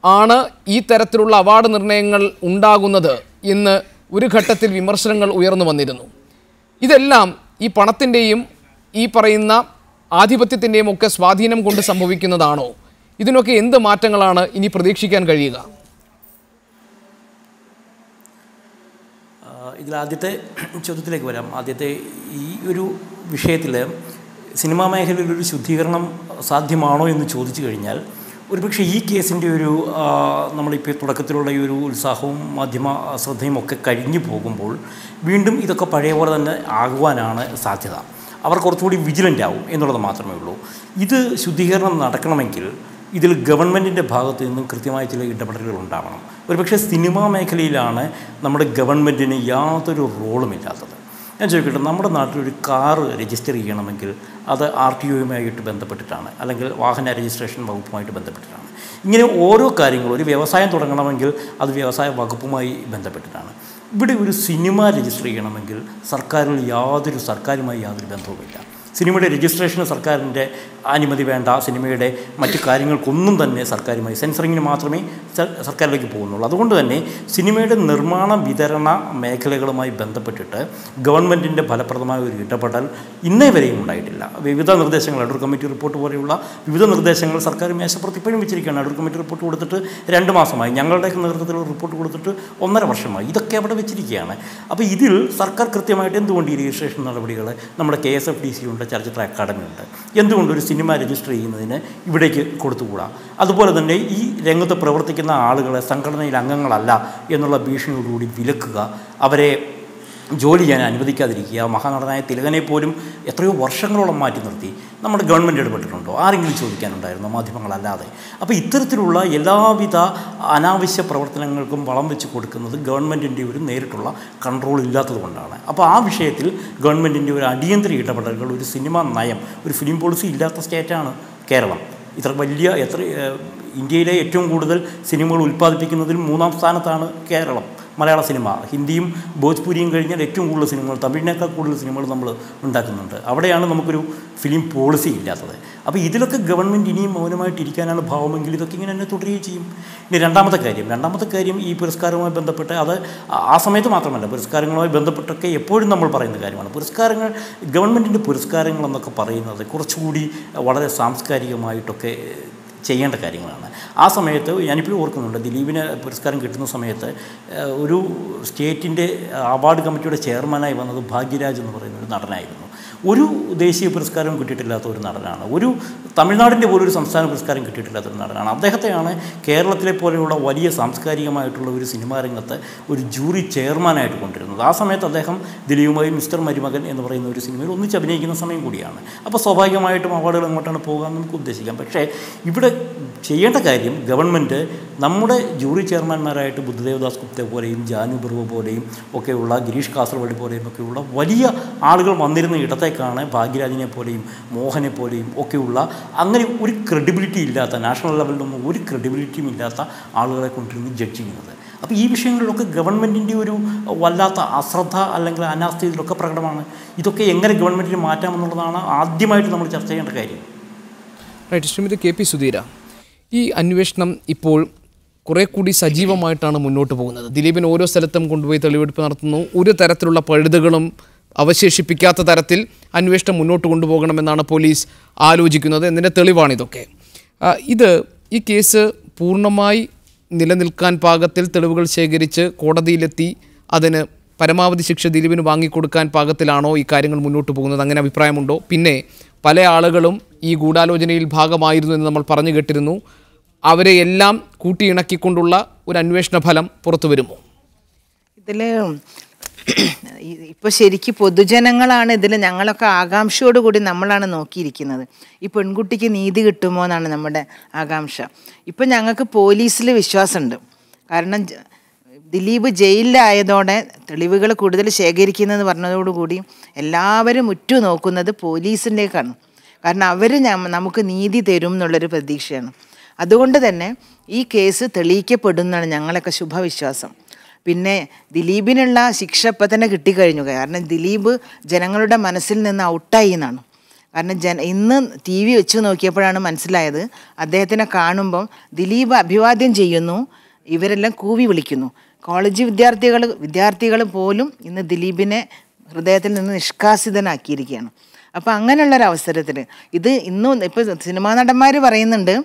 ആണ് ഈ തരത്തിലുള്ള അവാർഡ് നിർണയങ്ങൾ ഉണ്ടാകുന്നത് എന്ന് ഒരു ഘട്ടത്തിൽ വിമർശനങ്ങൾ ഉയർന്നു വന്നിരുന്നു. ഇതെല്ലാം ഈ പണത്തിൻ്റെയും ഈ പറയുന്ന ആധിപത്യത്തിൻ്റെയും ഒക്കെ സ്വാധീനം കൊണ്ട് സംഭവിക്കുന്നതാണോ? ഇതിനൊക്കെ എന്ത് മാറ്റങ്ങളാണ് ഇനി പ്രതീക്ഷിക്കാൻ കഴിയുക? ഇതിൽ ആദ്യത്തെ ചോദ്യത്തിലേക്ക് വരാം. ആദ്യത്തെ ഈ ഒരു വിഷയത്തിൽ സിനിമാ മേഖലയിൽ ഒരു ശുദ്ധീകരണം സാധ്യമാണോ എന്ന് ചോദിച്ചു കഴിഞ്ഞാൽ ഒരുപക്ഷെ ഈ കേസിൻ്റെ ഒരു നമ്മളിപ്പോൾ തുടക്കത്തിലുള്ള ഈ ഒരു ഉത്സാഹവും മാധ്യമ ശ്രദ്ധയും ഒക്കെ കഴിഞ്ഞു പോകുമ്പോൾ വീണ്ടും ഇതൊക്കെ പഴയ പോലെ തന്നെ ആകുവാനാണ് സാധ്യത. അവർ കുറച്ചുകൂടി വിജിലൻ്റ് ആവും എന്നുള്ളത് മാത്രമേ ഉള്ളൂ. ഇത് ശുദ്ധീകരണം നടക്കണമെങ്കിൽ ഇതിൽ ഗവൺമെൻറ്റിൻ്റെ ഭാഗത്തു നിന്നും കൃത്യമായ ചില ഇടപെടലുകൾ ഉണ്ടാവണം. ഒരുപക്ഷെ സിനിമാ മേഖലയിലാണ് നമ്മുടെ ഗവൺമെൻറ്റിന് യാതൊരു റോളുമില്ലാത്തത്. ഞാൻ ചോദിക്കട്ടെ, നമ്മുടെ നാട്ടിലൊരു കാറ് രജിസ്റ്റർ ചെയ്യണമെങ്കിൽ അത് RTOയുമായിട്ട് ബന്ധപ്പെട്ടിട്ടാണ്, അല്ലെങ്കിൽ വാഹന രജിസ്ട്രേഷൻ വകുപ്പുമായിട്ട് ബന്ധപ്പെട്ടിട്ടാണ്. ഇങ്ങനെ ഓരോ കാര്യങ്ങളും, ഒരു വ്യവസായം തുടങ്ങണമെങ്കിൽ അത് വ്യവസായ വകുപ്പുമായി ബന്ധപ്പെട്ടിട്ടാണ്. ഇവിടെ ഒരു സിനിമ രജിസ്റ്റർ ചെയ്യണമെങ്കിൽ സർക്കാരുമായി യാതൊരു ബന്ധവുമില്ല. സിനിമയുടെ രജിസ്ട്രേഷന് സർക്കാരിൻ്റെ അനുമതി വേണ്ട. സിനിമയുടെ മറ്റു കാര്യങ്ങൾക്കൊന്നും തന്നെ സർക്കാരുമായി, സെൻസറിങ്ങിന് മാത്രമേ സർക്കാരിലേക്ക് പോകുന്നുള്ളൂ. അതുകൊണ്ട് തന്നെ സിനിമയുടെ നിർമ്മാണ വിതരണ മേഖലകളുമായി ബന്ധപ്പെട്ടിട്ട് ഗവൺമെൻറ്റിൻ്റെ ഫലപ്രദമായ ഒരു ഇടപെടൽ ഇന്നേ വരെയും ഉണ്ടായിട്ടില്ല. വിവിധ നിർദ്ദേശങ്ങൾ, അടൂർ കമ്മിറ്റി റിപ്പോർട്ട് പോലെയുള്ള വിവിധ നിർദ്ദേശങ്ങൾ സർക്കാർ മേശപ്പുറത്ത് ഇപ്പോഴും വെച്ചിരിക്കുകയാണ്. അടൂർ കമ്മിറ്റി റിപ്പോർട്ട് കൊടുത്തിട്ട് 2 മാസമായി, ഞങ്ങളുടെ നേതൃത്വത്തിൽ റിപ്പോർട്ട് കൊടുത്തിട്ട് 1.5 വർഷമായി. ഇതൊക്കെ അവിടെ വെച്ചിരിക്കുകയാണ്. അപ്പോൾ ഇതിൽ സർക്കാർ കൃത്യമായിട്ട് എന്തുകൊണ്ട് ഈ രജിസ്ട്രേഷൻ നടപടികൾ, നമ്മുടെ KSFDC ഉണ്ട്, ചലച്ചിത്ര അക്കാദമി ഉണ്ട്, എന്തുകൊണ്ട് ഒരു സിനിമ രജിസ്റ്റർ ചെയ്യുന്നതിന് ഇവിടേക്ക് കൊടുത്തുകൂടാ? അതുപോലെ തന്നെ ഈ രംഗത്ത് പ്രവർത്തിക്കുന്ന ആളുകളെ സംഘടനയിൽ അംഗങ്ങളല്ല എന്നുള്ള ഭീഷണിയോടുകൂടി വിലക്കുക, അവരെ ജോലി ചെയ്യാൻ അനുവദിക്കാതിരിക്കുക. മഹാനടനായ തിലകനെ പോലും എത്രയോ വർഷങ്ങളോളം മാറ്റി നിർത്തി. നമ്മുടെ ഗവൺമെൻറ് ഇടപെട്ടിട്ടുണ്ടോ? ആരെങ്കിലും ചോദിക്കാനുണ്ടായിരുന്നോ? മാധ്യമങ്ങളല്ലാതെ. അപ്പോൾ ഇത്തരത്തിലുള്ള എല്ലാവിധ അനാവശ്യ പ്രവർത്തനങ്ങൾക്കും വളം വെച്ച് കൊടുക്കുന്നത് ഗവൺമെൻറ്റിൻ്റെ ഒരു നേരിട്ടുള്ള കൺട്രോൾ ഇല്ലാത്തത് കൊണ്ടാണ്. അപ്പോൾ ആ വിഷയത്തിൽ ഗവൺമെൻറ്റിൻ്റെ ഒരു അടിയന്തര ഇടപെടലുകൾ, ഒരു സിനിമാ നയം, ഒരു ഫിലിം പോളിസി ഇല്ലാത്ത സ്റ്റേറ്റാണ് കേരളം. ഇന്ത്യയിലെ ഏറ്റവും കൂടുതൽ സിനിമകൾ ഉൽപ്പാദിപ്പിക്കുന്നതിൽ 3-ാം സ്ഥാനത്താണ് കേരളം. മലയാള സിനിമ, ഹിന്ദിയും ഭോജ്പുരിയും കഴിഞ്ഞാൽ ഏറ്റവും കൂടുതൽ സിനിമകൾ, തമിഴിനേക്കാൾ കൂടുതൽ സിനിമകൾ നമ്മൾ ഉണ്ടാക്കുന്നുണ്ട്. അവിടെയാണ് നമുക്കൊരു ഫിലിം പോളിസി ഇല്ലാത്തത്. അപ്പോൾ ഇതിലൊക്കെ ഗവൺമെൻറ് ഇനിയും മൗനമായിട്ടിരിക്കാനാണ് ഭാവമെങ്കിൽ ഇതൊക്കെ ഇങ്ങനെ തന്നെ തുടരുകയും ചെയ്യും. ഇനി രണ്ടാമത്തെ കാര്യം ഈ പുരസ്കാരവുമായി ബന്ധപ്പെട്ട്, അത് ആ സമയത്ത് മാത്രമല്ല, പുരസ്കാരങ്ങളുമായി ബന്ധപ്പെട്ടൊക്കെ എപ്പോഴും നമ്മൾ പറയുന്ന കാര്യമാണ്. ഗവൺമെൻറ്റിൻ്റെ പുരസ്കാരങ്ങൾ എന്നൊക്കെ പറയുന്നത് കുറച്ചുകൂടി വളരെ സാംസ്കാരികമായിട്ടൊക്കെ ചെയ്യേണ്ട കാര്യങ്ങളാണ്. ആ സമയത്ത് ഞാനിപ്പോഴും ഓർക്കുന്നുണ്ട്, ദിലീപിന് പുരസ്കാരം കിട്ടുന്ന സമയത്ത് ഒരു സ്റ്റേറ്റിൻ്റെ അവാർഡ് കമ്മിറ്റിയുടെ ചെയർമാനായി വന്നത് ഭാഗ്യരാജ് എന്ന് പറയുന്ന ഒരു നടനായിരുന്നു. ഒരു ദേശീയ പുരസ്കാരം കിട്ടിയിട്ടില്ലാത്ത ഒരു നടനാണ്. ഒരു തമിഴ്നാടിൻ്റെ പോലൊരു സംസ്ഥാന പുരസ്കാരം കിട്ടിയിട്ടില്ലാത്തൊരു നടനാണ്. അദ്ദേഹത്തെയാണ് കേരളത്തിലെ പോലെയുള്ള വലിയ സാംസ്കാരികമായിട്ടുള്ള ഒരു സിനിമാ രംഗത്ത് ഒരു ജൂറി ചെയർമാനായിട്ട് കൊണ്ടിരുന്നത്. ആ സമയത്ത് അദ്ദേഹം ദിലീപുമായി മിസ്റ്റർ മരുമകൻ എന്ന് പറയുന്ന ഒരു സിനിമയിൽ ഒന്നിച്ച് അഭിനയിക്കുന്ന സമയം കൂടിയാണ്. അപ്പോൾ സ്വാഭാവികമായിട്ടും അവാർഡുകൾ എങ്ങോട്ടാണ് പോകാൻ നമുക്ക് ഉദ്ദേശിക്കാം. പക്ഷേ ഇവിടെ ചെയ്യേണ്ട കാര്യം, ഗവൺമെൻറ് നമ്മുടെ ജൂറി ചെയർമാന്മാരായിട്ട് ബുദ്ധദേവദാസ് ഗുപ്ത പോലെയും ജാനു ബറുവ പോലെയും ഒക്കെയുള്ള, ഗിരീഷ് കാസർഗോഡ് പോലെയും ഒക്കെയുള്ള വലിയ ആളുകൾ വന്നിരുന്ന ഇടത്തേക്കാണ് ഭാഗ്യരാജിനെ പോലെയും മോഹനെ പോലെയും ഒക്കെയുള്ള അങ്ങനെ ഒരു ക്രെഡിബിലിറ്റി ഇല്ലാത്ത, നാഷണൽ ലെവലിലൊന്നും ഒരു ക്രെഡിബിലിറ്റിയും ഇല്ലാത്ത ആളുകളെ കൊണ്ടിരുന്ന് ജഡ്ജ് ചെയ്യുന്നത്. അപ്പോൾ ഈ വിഷയങ്ങളിലൊക്കെ ഗവൺമെൻറ്റിൻ്റെ ഒരു വല്ലാത്ത അശ്രദ്ധ അല്ലെങ്കിൽ അനാസ്ഥ ഇതിലൊക്കെ പ്രകടമാണ്. ഇതൊക്കെ എങ്ങനെ ഗവൺമെൻറ്റിന് മാറ്റാമെന്നുള്ളതാണ് ആദ്യമായിട്ട് നമ്മൾ ചർച്ച ചെയ്യേണ്ട കാര്യം. റൈറ്റ്. ശ്രീമതി KP സുധീര, ഈ അന്വേഷണം ഇപ്പോൾ കുറേ കൂടി സജീവമായിട്ടാണ് മുന്നോട്ട് പോകുന്നത്. ദിലീപിന് ഓരോ സ്ഥലത്തും കൊണ്ടുപോയി തെളിവെടുപ്പ് നടത്തുന്നു. ഒരു തരത്തിലുള്ള പഴുതുകളും അവശേഷിപ്പിക്കാത്ത തരത്തിൽ അന്വേഷണം മുന്നോട്ട് കൊണ്ടുപോകണമെന്നാണ് പോലീസ് ആലോചിക്കുന്നത്. എന്നതിൻ്റെ തെളിവാണിതൊക്കെ. ഈ കേസ് പൂർണ്ണമായി നിലനിൽക്കാൻ പാകത്തിൽ തെളിവുകൾ ശേഖരിച്ച് കോടതിയിലെത്തി അതിന് പരമാവധി ശിക്ഷ ദിലീപിന് വാങ്ങിക്കൊടുക്കാൻ പാകത്തിലാണോ ഈ കാര്യങ്ങൾ മുന്നോട്ട് പോകുന്നത്? അങ്ങനെ അഭിപ്രായമുണ്ടോ? പിന്നെ പല ആളുകളും ഈ ഗൂഢാലോചനയിൽ ഭാഗമായിരുന്നു എന്ന് നമ്മൾ പറഞ്ഞു കേട്ടിരുന്നു. അവരെ എല്ലാം കൂട്ടിയിണക്കിക്കൊണ്ടുള്ള ഒരു അന്വേഷണ ഫലം പുറത്തു വരുമോ? ഇതിൽ ഇപ്പോൾ ശരിക്കും പൊതുജനങ്ങളാണ് ഇതിൽ, ഞങ്ങളൊക്കെ ആകാംക്ഷയോടുകൂടി നമ്മളാണ് നോക്കിയിരിക്കുന്നത്. ഈ പെൺകുട്ടിക്ക് നീതി കിട്ടുമോ എന്നാണ് നമ്മുടെ ആകാംക്ഷ. ഇപ്പം ഞങ്ങൾക്ക് പോലീസിൽ വിശ്വാസമുണ്ട്. കാരണം ദിലീപ് ജയിലിലായതോടെ തെളിവുകൾ കൂടുതൽ ശേഖരിക്കുന്നതെന്ന് പറഞ്ഞതോടുകൂടി എല്ലാവരും ഉറ്റുനോക്കുന്നത് പോലീസിൻ്റെക്കാണ്. കാരണം അവർ നമുക്ക് നീതി തരും എന്നുള്ളൊരു പ്രതീക്ഷയാണ്. അതുകൊണ്ട് തന്നെ ഈ കേസ് തെളിയിക്കപ്പെടുന്നതാണ് ഞങ്ങളൊക്കെ ശുഭവിശ്വാസം. പിന്നെ ദിലീപിനുള്ള ശിക്ഷ ഇപ്പം തന്നെ കിട്ടിക്കഴിഞ്ഞു. കാരണം ദിലീപ് ജനങ്ങളുടെ മനസ്സിൽ നിന്ന് ഔട്ടായി എന്നാണ്. കാരണം ഇന്ന് TV വെച്ച് നോക്കിയപ്പോഴാണ് മനസ്സിലായത്, അദ്ദേഹത്തിനെ കാണുമ്പം ദിലീപ് അഭിവാദ്യം ചെയ്യുന്നു, ഇവരെല്ലാം കൂവി വിളിക്കുന്നു. കോളേജ് വിദ്യാർത്ഥികൾ പോലും ഇന്ന് ദിലീപിനെ ഹൃദയത്തിൽ നിന്ന് നിഷ്കാസിതനാക്കിയിരിക്കുകയാണ്. അപ്പോൾ അങ്ങനെയുള്ളൊരവസരത്തിൽ ഇന്നും ഇപ്പോൾ സിനിമാ നടന്മാർ പറയുന്നുണ്ട്,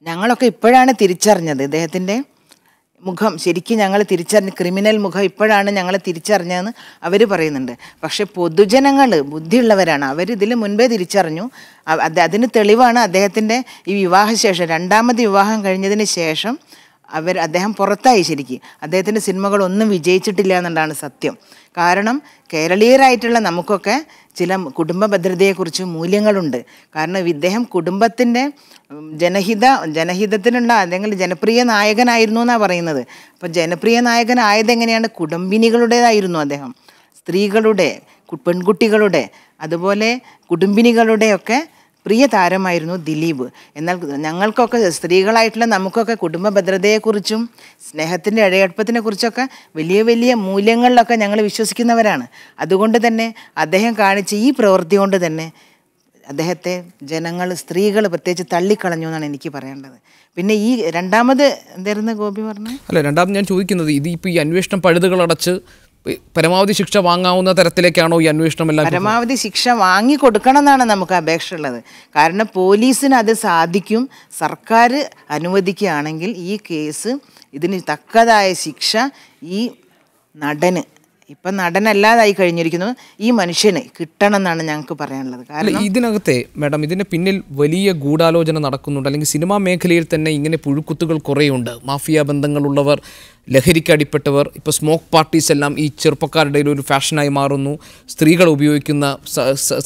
ഞങ്ങളൊക്കെ ഇപ്പോഴാണ് തിരിച്ചറിഞ്ഞത് ഇദ്ദേഹത്തിൻ്റെ മുഖം, ശരിക്കും ഞങ്ങൾ തിരിച്ചറിഞ്ഞ് ക്രിമിനൽ മുഖം ഇപ്പോഴാണ് ഞങ്ങൾ തിരിച്ചറിഞ്ഞതെന്ന് അവർ പറയുന്നുണ്ട്. പക്ഷേ പൊതുജനങ്ങൾ ബുദ്ധിയുള്ളവരാണ്, അവരിതിൽ മുൻപേ തിരിച്ചറിഞ്ഞു. അതിന് തെളിവാണ് അദ്ദേഹത്തിൻ്റെ ഈ വിവാഹശേഷം, രണ്ടാമത് വിവാഹം കഴിഞ്ഞതിന് ശേഷം അദ്ദേഹം പുറത്തായി. ശരിക്കും അദ്ദേഹത്തിൻ്റെ സിനിമകളൊന്നും വിജയിച്ചിട്ടില്ല എന്നുള്ളതാണ് സത്യം. കാരണം കേരളീയരായിട്ടുള്ള നമുക്കൊക്കെ ചില കുടുംബ ഭദ്രതയെക്കുറിച്ച് മൂല്യങ്ങളുണ്ട്. കാരണം ഇദ്ദേഹം കുടുംബത്തിൻ്റെ ജനഹിതത്തിനുള്ള അല്ലെങ്കിൽ ജനപ്രിയ നായകനായിരുന്നു എന്നാണ് പറയുന്നത്. അപ്പോൾ ജനപ്രിയ നായകനായത് എങ്ങനെയാണ്? കുടുംബിനികളുടേതായിരുന്നു അദ്ദേഹം. സ്ത്രീകളുടെ, പെൺകുട്ടികളുടെ, അതുപോലെ കുടുംബിനികളുടെയൊക്കെ പ്രിയ താരമായിരുന്നു ദിലീപ്. എന്നാൽ ഞങ്ങൾക്കൊക്കെ, സ്ത്രീകളായിട്ടുള്ള നമുക്കൊക്കെ കുടുംബ ഭദ്രതയെക്കുറിച്ചും സ്നേഹത്തിൻ്റെ ഇഴയടുപ്പത്തിനെ കുറിച്ചൊക്കെ വലിയ വലിയ മൂല്യങ്ങളിലൊക്കെ ഞങ്ങൾ വിശ്വസിക്കുന്നവരാണ്. അതുകൊണ്ട് തന്നെ അദ്ദേഹം കാണിച്ച ഈ പ്രവൃത്തി കൊണ്ട് തന്നെ അദ്ദേഹത്തെ സ്ത്രീകൾ പ്രത്യേകിച്ച് തള്ളിക്കളഞ്ഞു എന്നാണ് എനിക്ക് പറയാനുള്ളത്. പിന്നെ ഈ രണ്ടാമത് എന്തായിരുന്നു ഗോപി പറഞ്ഞത്? അല്ല, രണ്ടാമത് ഞാൻ ചോദിക്കുന്നത്, ഇതിപ്പോൾ ഈ അന്വേഷണം പഴുതുകളടച്ച് പരമാവധി ശിക്ഷ വാങ്ങാവുന്ന തരത്തിലേക്കാണോ ഈ അന്വേഷണം? എല്ലാം പരമാവധി ശിക്ഷ വാങ്ങി കൊടുക്കണം എന്നാണ് നമുക്ക് അപേക്ഷ ഉള്ളത്. കാരണം പോലീസിന് അത് സാധിക്കും. സർക്കാർ അനുവദിക്കുകയാണെങ്കിൽ ഈ കേസ്, ഇതിന് തക്കതായ ശിക്ഷ ഈ നടന്, ഇപ്പം നടനല്ലാതായി കഴിഞ്ഞിരിക്കുന്നു, ഈ മനുഷ്യന് കിട്ടണം എന്നാണ് ഞങ്ങൾക്ക് പറയാനുള്ളത്. കാരണം ഇതിനകത്തെ മാഡം, ഇതിന് പിന്നിൽ വലിയ ഗൂഢാലോചന നടക്കുന്നുണ്ട്. അല്ലെങ്കിൽ സിനിമാ മേഖലയിൽ തന്നെ ഇങ്ങനെ പുഴുക്കുത്തുകൾ കുറേയുണ്ട്. മാഫിയ ബന്ധങ്ങളുള്ളവർ, ലഹരിക്കടിപ്പെട്ടവർ, ഇപ്പോൾ സ്മോക്ക് പാർട്ടീസ് എല്ലാം ഈ ചെറുപ്പക്കാരുടെ ഒരു ഫാഷനായി മാറുന്നു. സ്ത്രീകൾ ഉപയോഗിക്കുന്ന